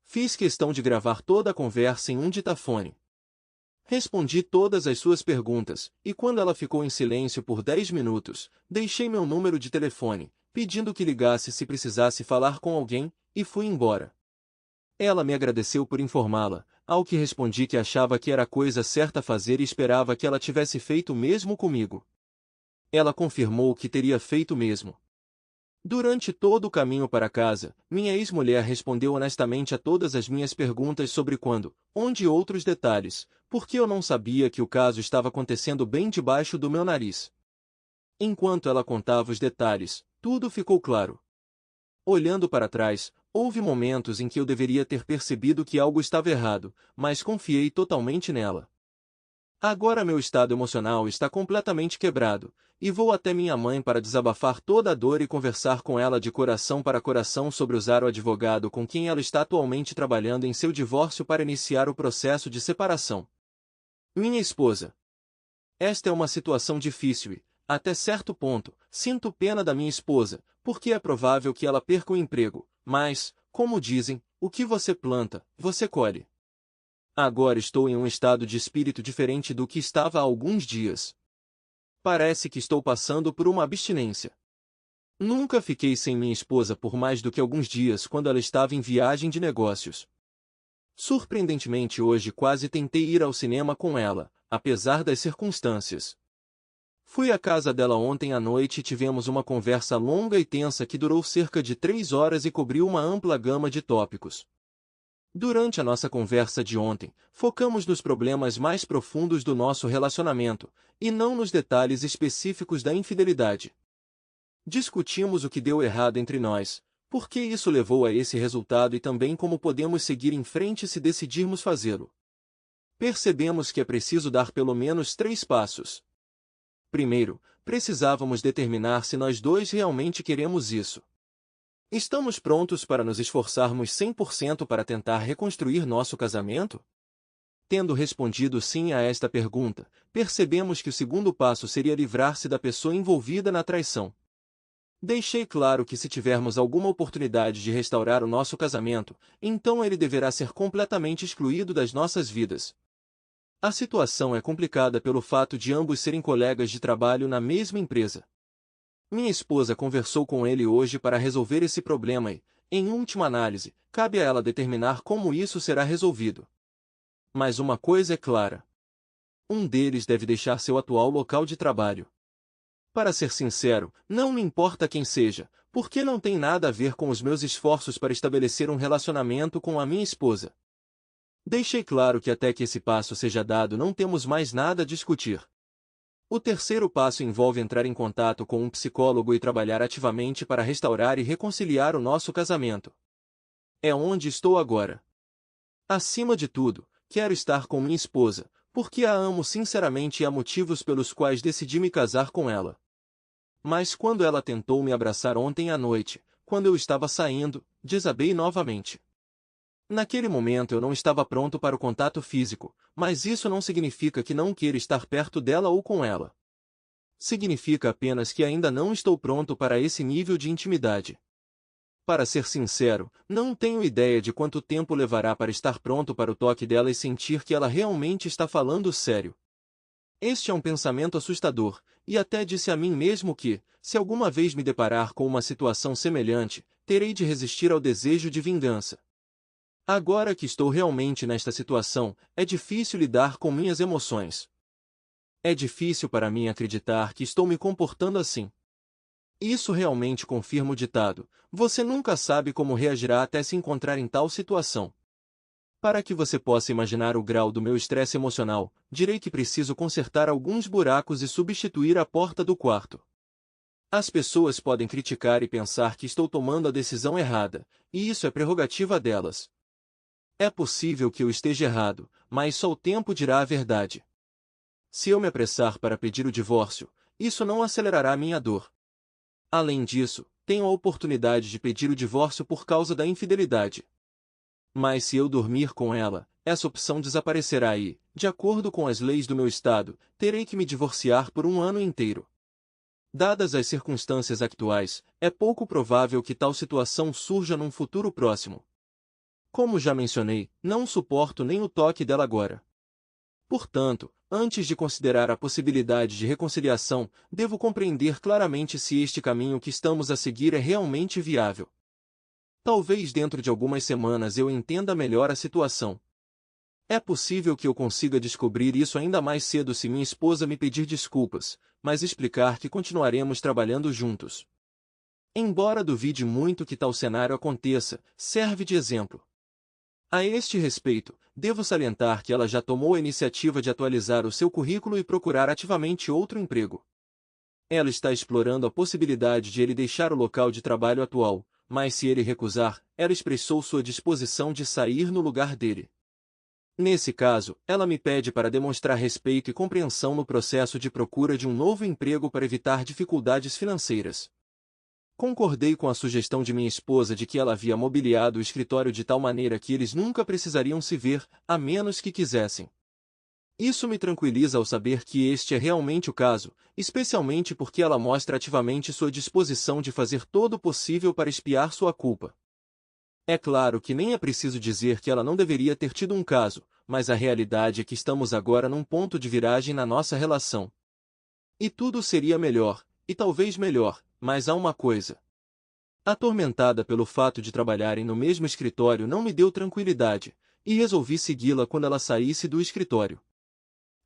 A: Fiz questão de gravar toda a conversa em um ditafone. Respondi todas as suas perguntas, e quando ela ficou em silêncio por 10 minutos, deixei meu número de telefone, pedindo que ligasse se precisasse falar com alguém, e fui embora. Ela me agradeceu por informá-la, ao que respondi que achava que era a coisa certa a fazer e esperava que ela tivesse feito o mesmo comigo. Ela confirmou que teria feito o mesmo. Durante todo o caminho para casa, minha ex-mulher respondeu honestamente a todas as minhas perguntas sobre quando, onde e outros detalhes, porque eu não sabia que o caso estava acontecendo bem debaixo do meu nariz. Enquanto ela contava os detalhes, tudo ficou claro. Olhando para trás, houve momentos em que eu deveria ter percebido que algo estava errado, mas confiei totalmente nela. Agora meu estado emocional está completamente quebrado, e vou até minha mãe para desabafar toda a dor e conversar com ela de coração para coração sobre usar o advogado com quem ela está atualmente trabalhando em seu divórcio para iniciar o processo de separação. Minha esposa. Esta é uma situação difícil e, até certo ponto, sinto pena da minha esposa, porque é provável que ela perca o emprego, mas, como dizem, o que você planta, você colhe. Agora estou em um estado de espírito diferente do que estava há alguns dias. Parece que estou passando por uma abstinência. Nunca fiquei sem minha esposa por mais do que alguns dias quando ela estava em viagem de negócios. Surpreendentemente hoje quase tentei ir ao cinema com ela, apesar das circunstâncias. Fui à casa dela ontem à noite e tivemos uma conversa longa e tensa que durou cerca de 3 horas e cobriu uma ampla gama de tópicos. Durante a nossa conversa de ontem, focamos nos problemas mais profundos do nosso relacionamento, e não nos detalhes específicos da infidelidade. Discutimos o que deu errado entre nós, por que isso levou a esse resultado e também como podemos seguir em frente se decidirmos fazê-lo. Percebemos que é preciso dar pelo menos 3 passos. Primeiro, precisávamos determinar se nós dois realmente queremos isso. Estamos prontos para nos esforçarmos 100% para tentar reconstruir nosso casamento? Tendo respondido sim a esta pergunta, percebemos que o segundo passo seria livrar-se da pessoa envolvida na traição. Deixei claro que se tivermos alguma oportunidade de restaurar o nosso casamento, então ele deverá ser completamente excluído das nossas vidas. A situação é complicada pelo fato de ambos serem colegas de trabalho na mesma empresa. Minha esposa conversou com ele hoje para resolver esse problema e, em última análise, cabe a ela determinar como isso será resolvido. Mas uma coisa é clara. Um deles deve deixar seu atual local de trabalho. Para ser sincero, não me importa quem seja, porque não tem nada a ver com os meus esforços para estabelecer um relacionamento com a minha esposa. Deixei claro que até que esse passo seja dado não temos mais nada a discutir. O terceiro passo envolve entrar em contato com um psicólogo e trabalhar ativamente para restaurar e reconciliar o nosso casamento. É onde estou agora. Acima de tudo, quero estar com minha esposa, porque a amo sinceramente e há motivos pelos quais decidi me casar com ela. Mas quando ela tentou me abraçar ontem à noite, quando eu estava saindo, desabei novamente. Naquele momento eu não estava pronto para o contato físico, mas isso não significa que não queira estar perto dela ou com ela. Significa apenas que ainda não estou pronto para esse nível de intimidade. Para ser sincero, não tenho ideia de quanto tempo levará para estar pronto para o toque dela e sentir que ela realmente está falando sério. Este é um pensamento assustador, e até disse a mim mesmo que, se alguma vez me deparar com uma situação semelhante, terei de resistir ao desejo de vingança. Agora que estou realmente nesta situação, é difícil lidar com minhas emoções. É difícil para mim acreditar que estou me comportando assim. Isso realmente confirma o ditado: você nunca sabe como reagirá até se encontrar em tal situação. Para que você possa imaginar o grau do meu estresse emocional, direi que preciso consertar alguns buracos e substituir a porta do quarto. As pessoas podem criticar e pensar que estou tomando a decisão errada, e isso é prerrogativa delas. É possível que eu esteja errado, mas só o tempo dirá a verdade. Se eu me apressar para pedir o divórcio, isso não acelerará minha dor. Além disso, tenho a oportunidade de pedir o divórcio por causa da infidelidade. Mas se eu dormir com ela, essa opção desaparecerá e, de acordo com as leis do meu estado, terei que me divorciar por um ano inteiro. Dadas as circunstâncias atuais, é pouco provável que tal situação surja num futuro próximo. Como já mencionei, não suporto nem o toque dela agora. Portanto, antes de considerar a possibilidade de reconciliação, devo compreender claramente se este caminho que estamos a seguir é realmente viável. Talvez dentro de algumas semanas eu entenda melhor a situação. É possível que eu consiga descobrir isso ainda mais cedo se minha esposa me pedir desculpas, mas explicar que continuaremos trabalhando juntos. Embora duvide muito que tal cenário aconteça, serve de exemplo. A este respeito, devo salientar que ela já tomou a iniciativa de atualizar o seu currículo e procurar ativamente outro emprego. Ela está explorando a possibilidade de ele deixar o local de trabalho atual, mas se ele recusar, ela expressou sua disposição de sair no lugar dele. Nesse caso, ela me pede para demonstrar respeito e compreensão no processo de procura de um novo emprego para evitar dificuldades financeiras. Concordei com a sugestão de minha esposa de que ela havia mobiliado o escritório de tal maneira que eles nunca precisariam se ver, a menos que quisessem. Isso me tranquiliza ao saber que este é realmente o caso, especialmente porque ela mostra ativamente sua disposição de fazer todo o possível para expiar sua culpa. É claro que nem é preciso dizer que ela não deveria ter tido um caso, mas a realidade é que estamos agora num ponto de viragem na nossa relação. E tudo seria melhor, e talvez melhor, mas há uma coisa. Atormentada pelo fato de trabalharem no mesmo escritório não me deu tranquilidade, e resolvi segui-la quando ela saísse do escritório.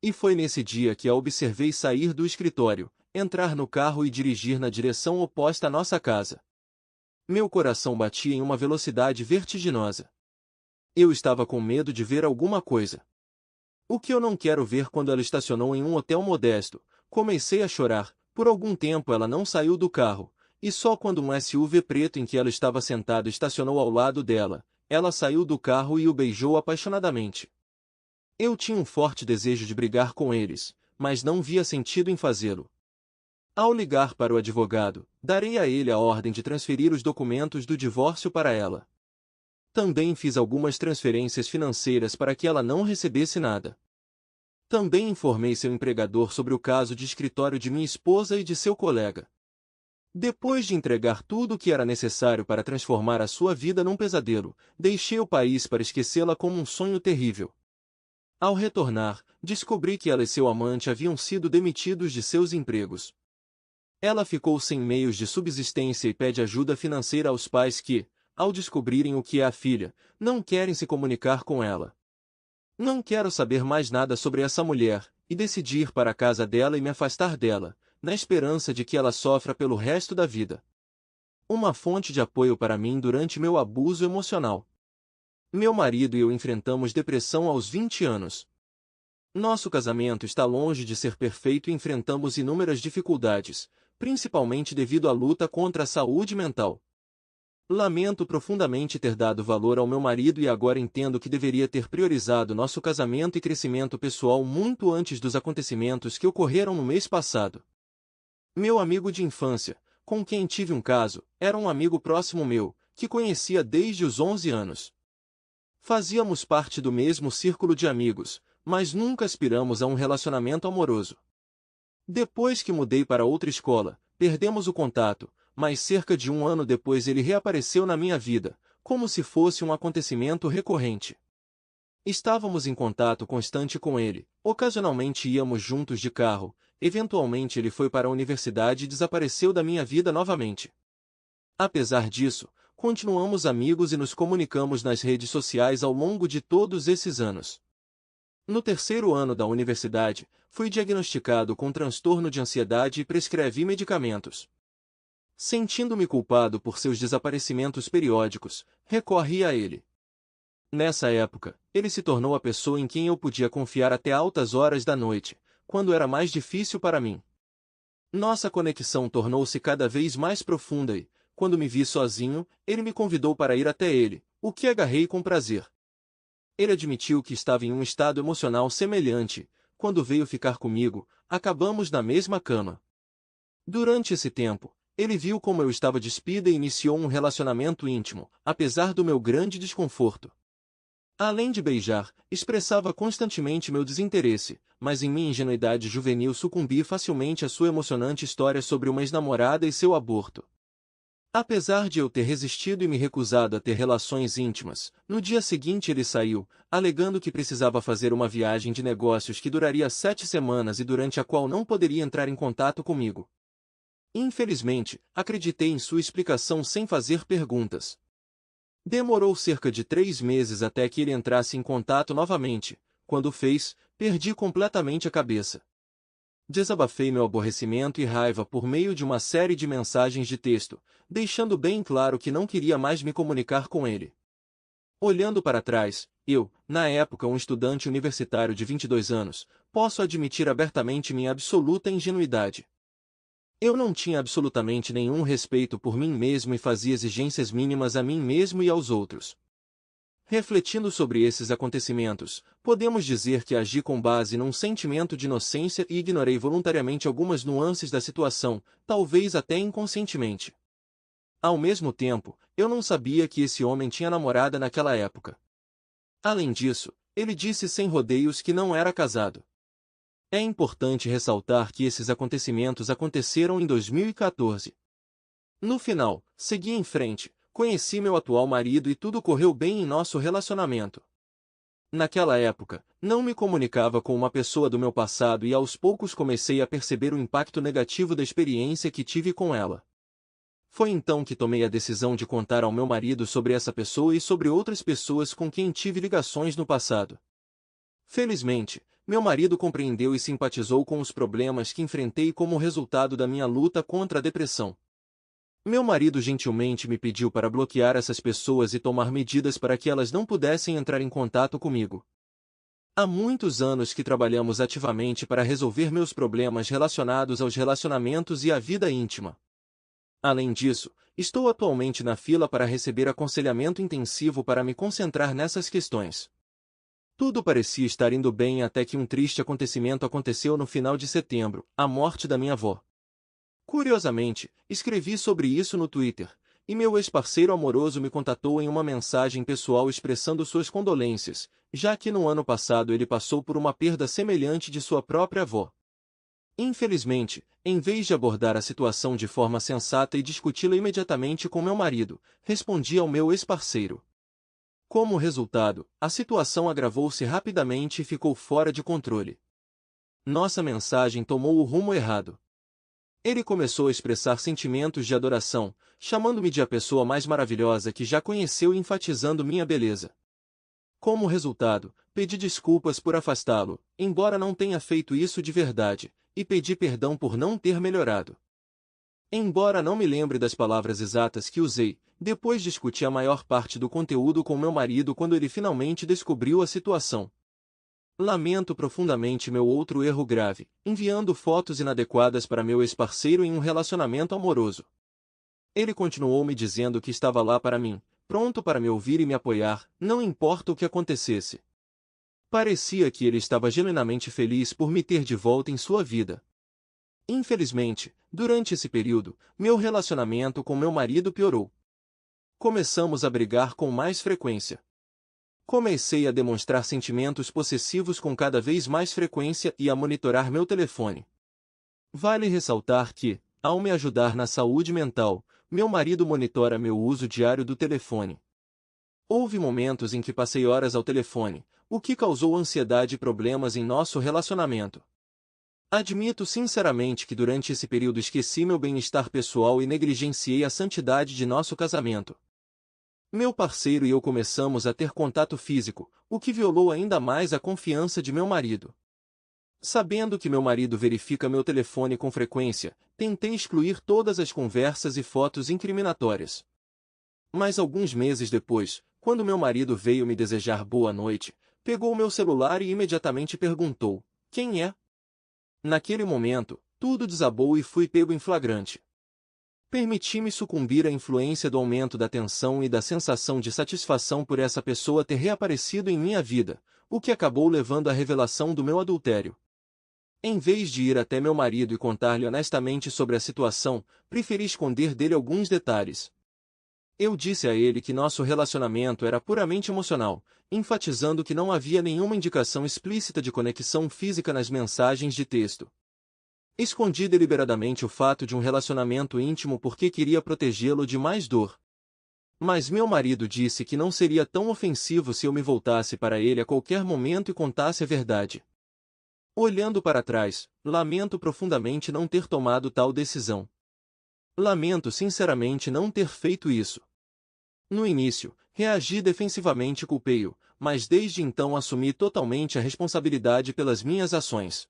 A: E foi nesse dia que a observei sair do escritório, entrar no carro e dirigir na direção oposta à nossa casa. Meu coração batia em uma velocidade vertiginosa. Eu estava com medo de ver alguma coisa. O que eu não quero ver quando ela estacionou em um hotel modesto, comecei a chorar. Por algum tempo ela não saiu do carro, e só quando um SUV preto em que ela estava sentada estacionou ao lado dela, ela saiu do carro e o beijou apaixonadamente. Eu tinha um forte desejo de brigar com eles, mas não via sentido em fazê-lo. Ao ligar para o advogado, darei a ele a ordem de transferir os documentos do divórcio para ela. Também fiz algumas transferências financeiras para que ela não recebesse nada. Também informei seu empregador sobre o caso de escritório de minha esposa e de seu colega. Depois de entregar tudo o que era necessário para transformar a sua vida num pesadelo, deixei o país para esquecê-la como um sonho terrível. Ao retornar, descobri que ela e seu amante haviam sido demitidos de seus empregos. Ela ficou sem meios de subsistência e pede ajuda financeira aos pais que, ao descobrirem o que é a filha, não querem se comunicar com ela. Não quero saber mais nada sobre essa mulher, e decidi ir para a casa dela e me afastar dela, na esperança de que ela sofra pelo resto da vida. Uma fonte de apoio para mim durante meu abuso emocional. Meu marido e eu enfrentamos depressão aos 20 anos. Nosso casamento está longe de ser perfeito e enfrentamos inúmeras dificuldades, principalmente devido à luta contra a saúde mental. Lamento profundamente ter dado valor ao meu marido e agora entendo que deveria ter priorizado nosso casamento e crescimento pessoal muito antes dos acontecimentos que ocorreram no mês passado. Meu amigo de infância, com quem tive um caso, era um amigo próximo meu, que conhecia desde os 11 anos. Fazíamos parte do mesmo círculo de amigos, mas nunca aspiramos a um relacionamento amoroso. Depois que mudei para outra escola, perdemos o contato, mas cerca de um ano depois ele reapareceu na minha vida, como se fosse um acontecimento recorrente. Estávamos em contato constante com ele, ocasionalmente íamos juntos de carro, eventualmente ele foi para a universidade e desapareceu da minha vida novamente. Apesar disso, continuamos amigos e nos comunicamos nas redes sociais ao longo de todos esses anos. No terceiro ano da universidade, fui diagnosticado com transtorno de ansiedade e prescrevi medicamentos. Sentindo-me culpado por seus desaparecimentos periódicos, recorri a ele. Nessa época, ele se tornou a pessoa em quem eu podia confiar até altas horas da noite, quando era mais difícil para mim. Nossa conexão tornou-se cada vez mais profunda e, quando me vi sozinho, ele me convidou para ir até ele, o que agarrei com prazer. Ele admitiu que estava em um estado emocional semelhante. Quando veio ficar comigo, acabamos na mesma cama. Durante esse tempo, ele viu como eu estava despida e iniciou um relacionamento íntimo, apesar do meu grande desconforto. Além de beijar, expressava constantemente meu desinteresse, mas em minha ingenuidade juvenil sucumbi facilmente à sua emocionante história sobre uma ex-namorada e seu aborto. Apesar de eu ter resistido e me recusado a ter relações íntimas, no dia seguinte ele saiu, alegando que precisava fazer uma viagem de negócios que duraria 7 semanas e durante a qual não poderia entrar em contato comigo. Infelizmente, acreditei em sua explicação sem fazer perguntas. Demorou cerca de 3 meses até que ele entrasse em contato novamente. Quando o fez, perdi completamente a cabeça. Desabafei meu aborrecimento e raiva por meio de uma série de mensagens de texto, deixando bem claro que não queria mais me comunicar com ele. Olhando para trás, eu, na época um estudante universitário de 22 anos, posso admitir abertamente minha absoluta ingenuidade. Eu não tinha absolutamente nenhum respeito por mim mesmo e fazia exigências mínimas a mim mesmo e aos outros. Refletindo sobre esses acontecimentos, podemos dizer que agi com base num sentimento de inocência e ignorei voluntariamente algumas nuances da situação, talvez até inconscientemente. Ao mesmo tempo, eu não sabia que esse homem tinha namorada naquela época. Além disso, ele disse sem rodeios que não era casado. É importante ressaltar que esses acontecimentos aconteceram em 2014. No final, segui em frente. Conheci meu atual marido e tudo correu bem em nosso relacionamento. Naquela época, não me comunicava com uma pessoa do meu passado e aos poucos comecei a perceber o impacto negativo da experiência que tive com ela. Foi então que tomei a decisão de contar ao meu marido sobre essa pessoa e sobre outras pessoas com quem tive ligações no passado. Felizmente, meu marido compreendeu e simpatizou com os problemas que enfrentei como resultado da minha luta contra a depressão. Meu marido gentilmente me pediu para bloquear essas pessoas e tomar medidas para que elas não pudessem entrar em contato comigo. Há muitos anos que trabalhamos ativamente para resolver meus problemas relacionados aos relacionamentos e à vida íntima. Além disso, estou atualmente na fila para receber aconselhamento intensivo para me concentrar nessas questões. Tudo parecia estar indo bem até que um triste acontecimento aconteceu no final de setembro, a morte da minha avó. Curiosamente, escrevi sobre isso no Twitter, e meu ex-parceiro amoroso me contatou em uma mensagem pessoal expressando suas condolências, já que no ano passado ele passou por uma perda semelhante de sua própria avó. Infelizmente, em vez de abordar a situação de forma sensata e discuti-la imediatamente com meu marido, respondi ao meu ex-parceiro. Como resultado, a situação agravou-se rapidamente e ficou fora de controle. Nossa mensagem tomou o rumo errado. Ele começou a expressar sentimentos de adoração, chamando-me de a pessoa mais maravilhosa que já conheceu e enfatizando minha beleza. Como resultado, pedi desculpas por afastá-lo, embora não tenha feito isso de verdade, e pedi perdão por não ter melhorado. Embora não me lembre das palavras exatas que usei, depois discuti a maior parte do conteúdo com meu marido quando ele finalmente descobriu a situação. Lamento profundamente meu outro erro grave, enviando fotos inadequadas para meu ex-parceiro em um relacionamento amoroso. Ele continuou me dizendo que estava lá para mim, pronto para me ouvir e me apoiar, não importa o que acontecesse. Parecia que ele estava genuinamente feliz por me ter de volta em sua vida. Infelizmente, durante esse período, meu relacionamento com meu marido piorou. Começamos a brigar com mais frequência. Comecei a demonstrar sentimentos possessivos com cada vez mais frequência e a monitorar meu telefone. Vale ressaltar que, ao me ajudar na saúde mental, meu marido monitora meu uso diário do telefone. Houve momentos em que passei horas ao telefone, o que causou ansiedade e problemas em nosso relacionamento. Admito sinceramente que durante esse período esqueci meu bem-estar pessoal e negligenciei a santidade de nosso casamento. Meu parceiro e eu começamos a ter contato físico, o que violou ainda mais a confiança de meu marido. Sabendo que meu marido verifica meu telefone com frequência, tentei excluir todas as conversas e fotos incriminatórias. Mas alguns meses depois, quando meu marido veio me desejar boa noite, pegou meu celular e imediatamente perguntou: "Quem é?" Naquele momento, tudo desabou e fui pego em flagrante. Permiti-me sucumbir à influência do aumento da tensão e da sensação de satisfação por essa pessoa ter reaparecido em minha vida, o que acabou levando à revelação do meu adultério. Em vez de ir até meu marido e contar-lhe honestamente sobre a situação, preferi esconder dele alguns detalhes. Eu disse a ele que nosso relacionamento era puramente emocional, enfatizando que não havia nenhuma indicação explícita de conexão física nas mensagens de texto. Escondi deliberadamente o fato de um relacionamento íntimo porque queria protegê-lo de mais dor. Mas meu marido disse que não seria tão ofensivo se eu me voltasse para ele a qualquer momento e contasse a verdade. Olhando para trás, lamento profundamente não ter tomado tal decisão. Lamento sinceramente não ter feito isso. No início, reagi defensivamente e culpei-o, mas desde então assumi totalmente a responsabilidade pelas minhas ações.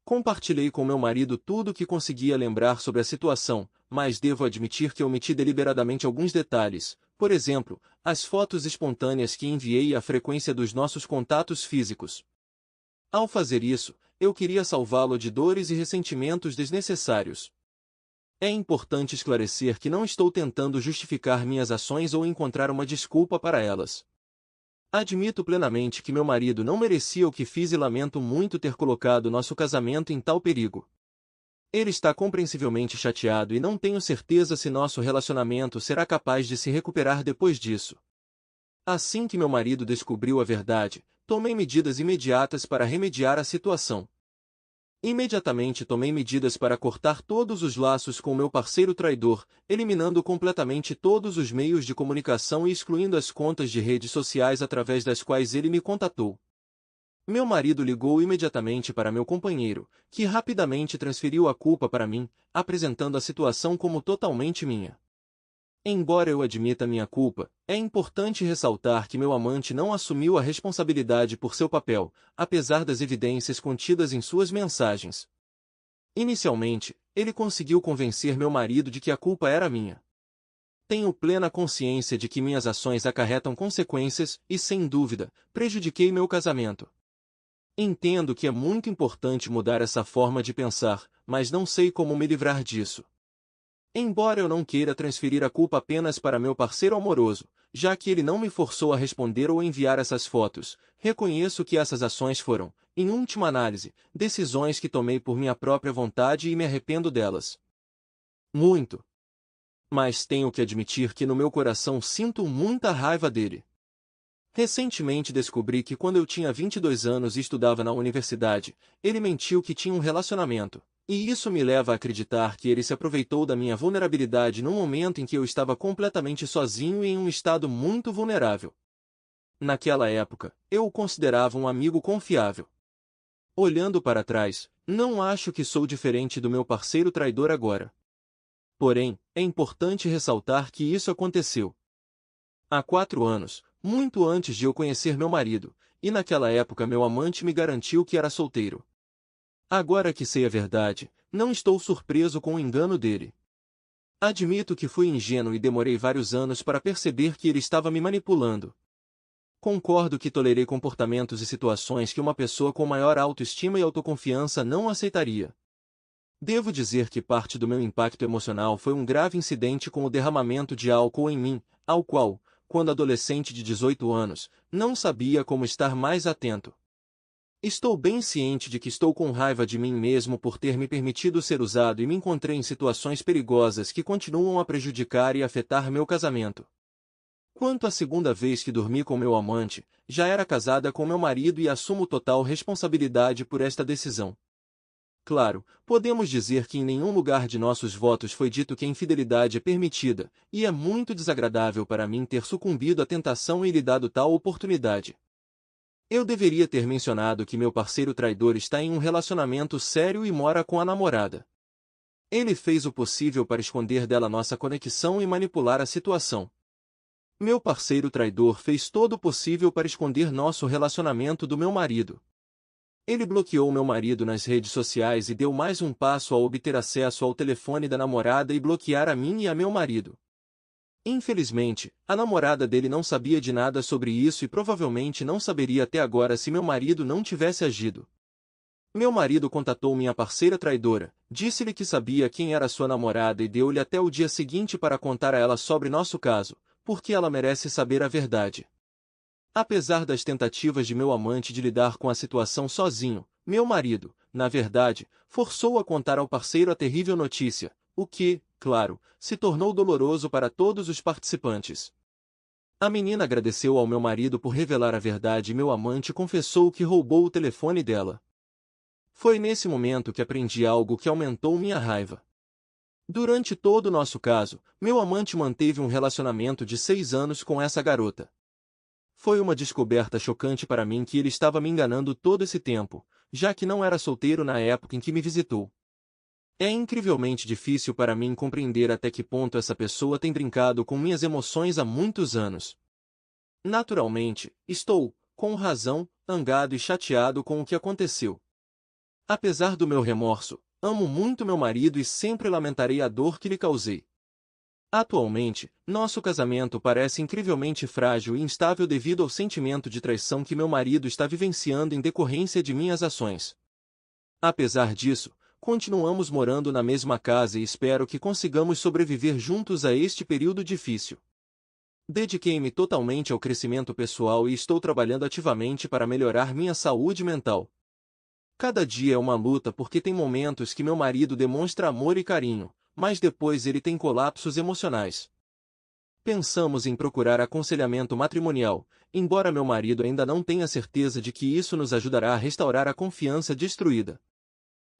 A: Compartilhei com meu marido tudo o que conseguia lembrar sobre a situação, mas devo admitir que omiti deliberadamente alguns detalhes, por exemplo, as fotos espontâneas que enviei e a frequência dos nossos contatos físicos. Ao fazer isso, eu queria salvá-lo de dores e ressentimentos desnecessários. É importante esclarecer que não estou tentando justificar minhas ações ou encontrar uma desculpa para elas. Admito plenamente que meu marido não merecia o que fiz e lamento muito ter colocado nosso casamento em tal perigo. Ele está compreensivelmente chateado e não tenho certeza se nosso relacionamento será capaz de se recuperar depois disso. Assim que meu marido descobriu a verdade, tomei medidas imediatas para remediar a situação. Imediatamente tomei medidas para cortar todos os laços com meu parceiro traidor, eliminando completamente todos os meios de comunicação e excluindo as contas de redes sociais através das quais ele me contatou. Meu marido ligou imediatamente para meu companheiro, que rapidamente transferiu a culpa para mim, apresentando a situação como totalmente minha. Embora eu admita minha culpa, é importante ressaltar que meu amante não assumiu a responsabilidade por seu papel, apesar das evidências contidas em suas mensagens. Inicialmente, ele conseguiu convencer meu marido de que a culpa era minha. Tenho plena consciência de que minhas ações acarretam consequências e, sem dúvida, prejudiquei meu casamento. Entendo que é muito importante mudar essa forma de pensar, mas não sei como me livrar disso. Embora eu não queira transferir a culpa apenas para meu parceiro amoroso, já que ele não me forçou a responder ou enviar essas fotos, reconheço que essas ações foram, em última análise, decisões que tomei por minha própria vontade e me arrependo delas. Muito. Mas tenho que admitir que no meu coração sinto muita raiva dele. Recentemente descobri que quando eu tinha 22 anos e estudava na universidade, ele mentiu que tinha um relacionamento. E isso me leva a acreditar que ele se aproveitou da minha vulnerabilidade num momento em que eu estava completamente sozinho e em um estado muito vulnerável. Naquela época, eu o considerava um amigo confiável. Olhando para trás, não acho que sou diferente do meu parceiro traidor agora. Porém, é importante ressaltar que isso aconteceu há 4 anos, muito antes de eu conhecer meu marido, e naquela época meu amante me garantiu que era solteiro. Agora que sei a verdade, não estou surpreso com o engano dele. Admito que fui ingênuo e demorei vários anos para perceber que ele estava me manipulando. Concordo que tolerei comportamentos e situações que uma pessoa com maior autoestima e autoconfiança não aceitaria. Devo dizer que parte do meu impacto emocional foi um grave incidente com o derramamento de álcool em mim, ao qual, quando adolescente de 18 anos, não sabia como estar mais atento. Estou bem ciente de que estou com raiva de mim mesmo por ter me permitido ser usado e me encontrei em situações perigosas que continuam a prejudicar e afetar meu casamento. Quanto à segunda vez que dormi com meu amante, já era casada com meu marido e assumo total responsabilidade por esta decisão. Claro, podemos dizer que em nenhum lugar de nossos votos foi dito que a infidelidade é permitida, e é muito desagradável para mim ter sucumbido à tentação e lhe dado tal oportunidade. Eu deveria ter mencionado que meu parceiro traidor está em um relacionamento sério e mora com a namorada. Ele fez o possível para esconder dela nossa conexão e manipular a situação. Meu parceiro traidor fez todo o possível para esconder nosso relacionamento do meu marido. Ele bloqueou meu marido nas redes sociais e deu mais um passo ao obter acesso ao telefone da namorada e bloquear a mim e a meu marido. Infelizmente, a namorada dele não sabia de nada sobre isso e provavelmente não saberia até agora se meu marido não tivesse agido. Meu marido contatou minha parceira traidora, disse-lhe que sabia quem era sua namorada e deu-lhe até o dia seguinte para contar a ela sobre nosso caso, porque ela merece saber a verdade. Apesar das tentativas de meu amante de lidar com a situação sozinho, meu marido, na verdade, forçou a contar ao parceiro a terrível notícia, o que, claro, se tornou doloroso para todos os participantes. A menina agradeceu ao meu marido por revelar a verdade e meu amante confessou que roubou o telefone dela. Foi nesse momento que aprendi algo que aumentou minha raiva. Durante todo o nosso caso, meu amante manteve um relacionamento de 6 anos com essa garota. Foi uma descoberta chocante para mim que ele estava me enganando todo esse tempo, já que não era solteiro na época em que me visitou. É incrivelmente difícil para mim compreender até que ponto essa pessoa tem brincado com minhas emoções há muitos anos. Naturalmente, estou, com razão, zangado e chateado com o que aconteceu. Apesar do meu remorso, amo muito meu marido e sempre lamentarei a dor que lhe causei. Atualmente, nosso casamento parece incrivelmente frágil e instável devido ao sentimento de traição que meu marido está vivenciando em decorrência de minhas ações. Apesar disso, continuamos morando na mesma casa e espero que consigamos sobreviver juntos a este período difícil. Dediquei-me totalmente ao crescimento pessoal e estou trabalhando ativamente para melhorar minha saúde mental. Cada dia é uma luta porque tem momentos que meu marido demonstra amor e carinho, mas depois ele tem colapsos emocionais. Pensamos em procurar aconselhamento matrimonial, embora meu marido ainda não tenha certeza de que isso nos ajudará a restaurar a confiança destruída.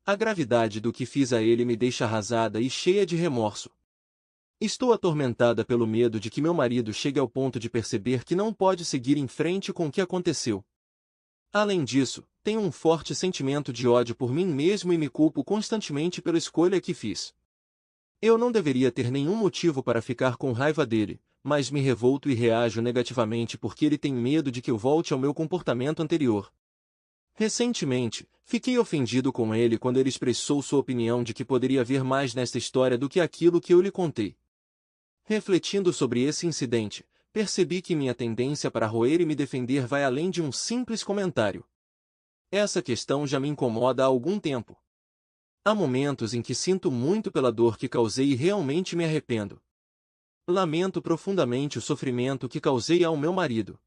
A: A gravidade do que fiz a ele me deixa arrasada e cheia de remorso. Estou atormentada pelo medo de que meu marido chegue ao ponto de perceber que não pode seguir em frente com o que aconteceu. Além disso, tenho um forte sentimento de ódio por mim mesmo e me culpo constantemente pela escolha que fiz. Eu não deveria ter nenhum motivo para ficar com raiva dele, mas me revolto e reajo negativamente porque ele tem medo de que eu volte ao meu comportamento anterior. Recentemente, fiquei ofendido com ele quando ele expressou sua opinião de que poderia haver mais nesta história do que aquilo que eu lhe contei. Refletindo sobre esse incidente, percebi que minha tendência para roer e me defender vai além de um simples comentário. Essa questão já me incomoda há algum tempo. Há momentos em que sinto muito pela dor que causei e realmente me arrependo. Lamento profundamente o sofrimento que causei ao meu marido.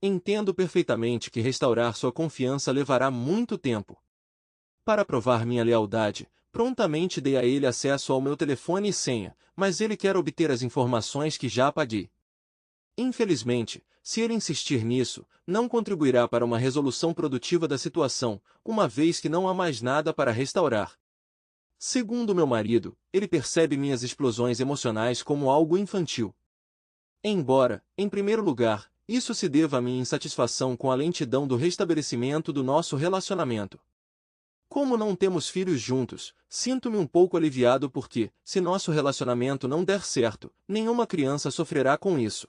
A: Entendo perfeitamente que restaurar sua confiança levará muito tempo. Para provar minha lealdade, prontamente dei a ele acesso ao meu telefone e senha, mas ele quer obter as informações que já apaguei. Infelizmente, se ele insistir nisso, não contribuirá para uma resolução produtiva da situação, uma vez que não há mais nada para restaurar. Segundo meu marido, ele percebe minhas explosões emocionais como algo infantil. Embora, em primeiro lugar, isso se deva à minha insatisfação com a lentidão do restabelecimento do nosso relacionamento. Como não temos filhos juntos, sinto-me um pouco aliviado porque, se nosso relacionamento não der certo, nenhuma criança sofrerá com isso.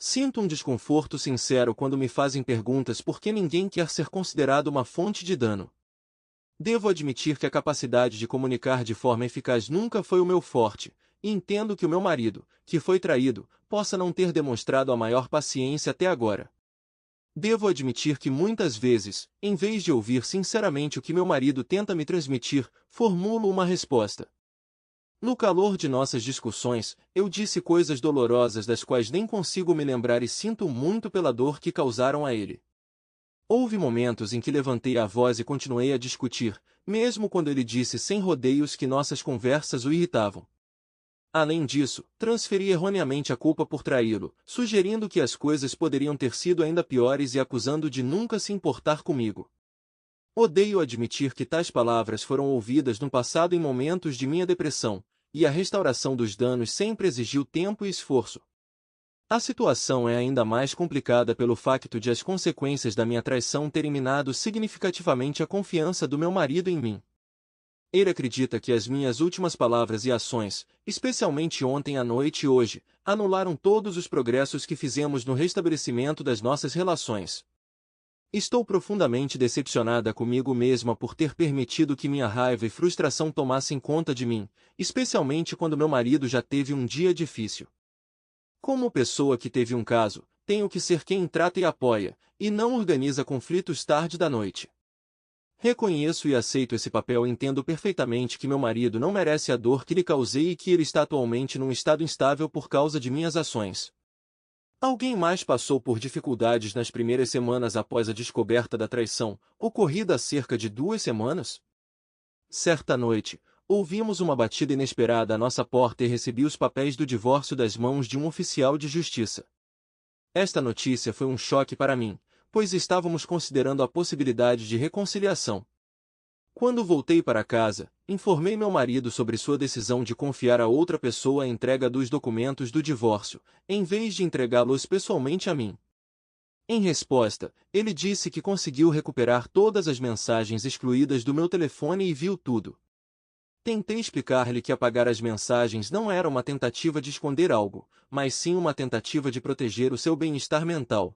A: Sinto um desconforto sincero quando me fazem perguntas porque ninguém quer ser considerado uma fonte de dano. Devo admitir que a capacidade de comunicar de forma eficaz nunca foi o meu forte, e entendo que o meu marido, que foi traído, possa não ter demonstrado a maior paciência até agora. Devo admitir que muitas vezes, em vez de ouvir sinceramente o que meu marido tenta me transmitir, formulo uma resposta. No calor de nossas discussões, eu disse coisas dolorosas das quais nem consigo me lembrar e sinto muito pela dor que causaram a ele. Houve momentos em que levantei a voz e continuei a discutir, mesmo quando ele disse sem rodeios que nossas conversas o irritavam. Além disso, transferi erroneamente a culpa por traí-lo, sugerindo que as coisas poderiam ter sido ainda piores e acusando de nunca se importar comigo. Odeio admitir que tais palavras foram ouvidas no passado em momentos de minha depressão, e a restauração dos danos sempre exigiu tempo e esforço. A situação é ainda mais complicada pelo facto de as consequências da minha traição terem minado significativamente a confiança do meu marido em mim. Ele acredita que as minhas últimas palavras e ações, especialmente ontem à noite e hoje, anularam todos os progressos que fizemos no restabelecimento das nossas relações. Estou profundamente decepcionada comigo mesma por ter permitido que minha raiva e frustração tomassem conta de mim, especialmente quando meu marido já teve um dia difícil. Como pessoa que teve um caso, tenho que ser quem trata e apoia, e não organiza conflitos tarde da noite. Reconheço e aceito esse papel e entendo perfeitamente que meu marido não merece a dor que lhe causei e que ele está atualmente num estado instável por causa de minhas ações. Alguém mais passou por dificuldades nas primeiras semanas após a descoberta da traição, ocorrida há cerca de 2 semanas? Certa noite, ouvimos uma batida inesperada à nossa porta e recebi os papéis do divórcio das mãos de um oficial de justiça. Esta notícia foi um choque para mim, pois estávamos considerando a possibilidade de reconciliação. Quando voltei para casa, informei meu marido sobre sua decisão de confiar a outra pessoa a entrega dos documentos do divórcio, em vez de entregá-los pessoalmente a mim. Em resposta, ele disse que conseguiu recuperar todas as mensagens excluídas do meu telefone e viu tudo. Tentei explicar-lhe que apagar as mensagens não era uma tentativa de esconder algo, mas sim uma tentativa de proteger o seu bem-estar mental.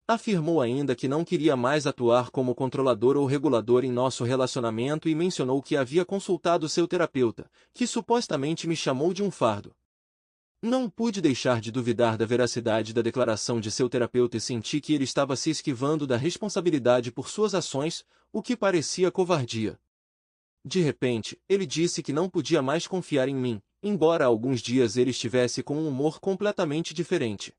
A: Afirmou ainda que não queria mais atuar como controlador ou regulador em nosso relacionamento e mencionou que havia consultado seu terapeuta, que supostamente me chamou de um fardo. Não pude deixar de duvidar da veracidade da declaração de seu terapeuta e senti que ele estava se esquivando da responsabilidade por suas ações, o que parecia covardia. De repente, ele disse que não podia mais confiar em mim, embora há alguns dias ele estivesse com um humor completamente diferente.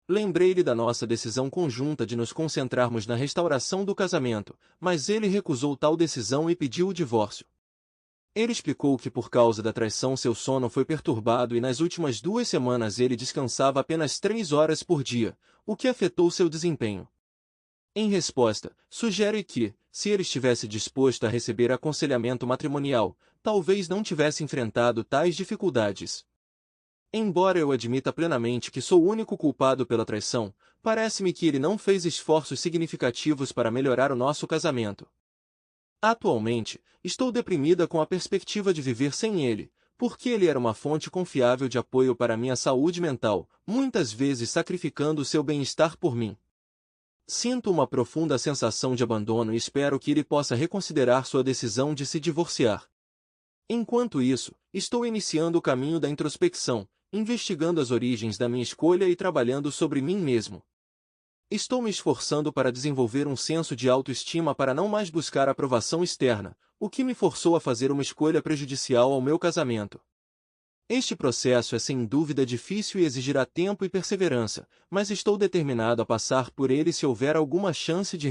A: Lembrei-lhe da nossa decisão conjunta de nos concentrarmos na restauração do casamento, mas ele recusou tal decisão e pediu o divórcio. Ele explicou que por causa da traição seu sono foi perturbado e nas últimas 2 semanas ele descansava apenas 3 horas por dia, o que afetou seu desempenho. Em resposta, sugere que, se ele estivesse disposto a receber aconselhamento matrimonial, talvez não tivesse enfrentado tais dificuldades. Embora eu admita plenamente que sou o único culpado pela traição, parece-me que ele não fez esforços significativos para melhorar o nosso casamento. Atualmente, estou deprimida com a perspectiva de viver sem ele, porque ele era uma fonte confiável de apoio para minha saúde mental, muitas vezes sacrificando o seu bem-estar por mim. Sinto uma profunda sensação de abandono e espero que ele possa reconsiderar sua decisão de se divorciar. Enquanto isso, estou iniciando o caminho da introspecção, investigando as origens da minha escolha e trabalhando sobre mim mesmo. Estou me esforçando para desenvolver um senso de autoestima para não mais buscar aprovação externa, o que me forçou a fazer uma escolha prejudicial ao meu casamento. Este processo é sem dúvida difícil e exigirá tempo e perseverança, mas estou determinado a passar por ele se houver alguma chance de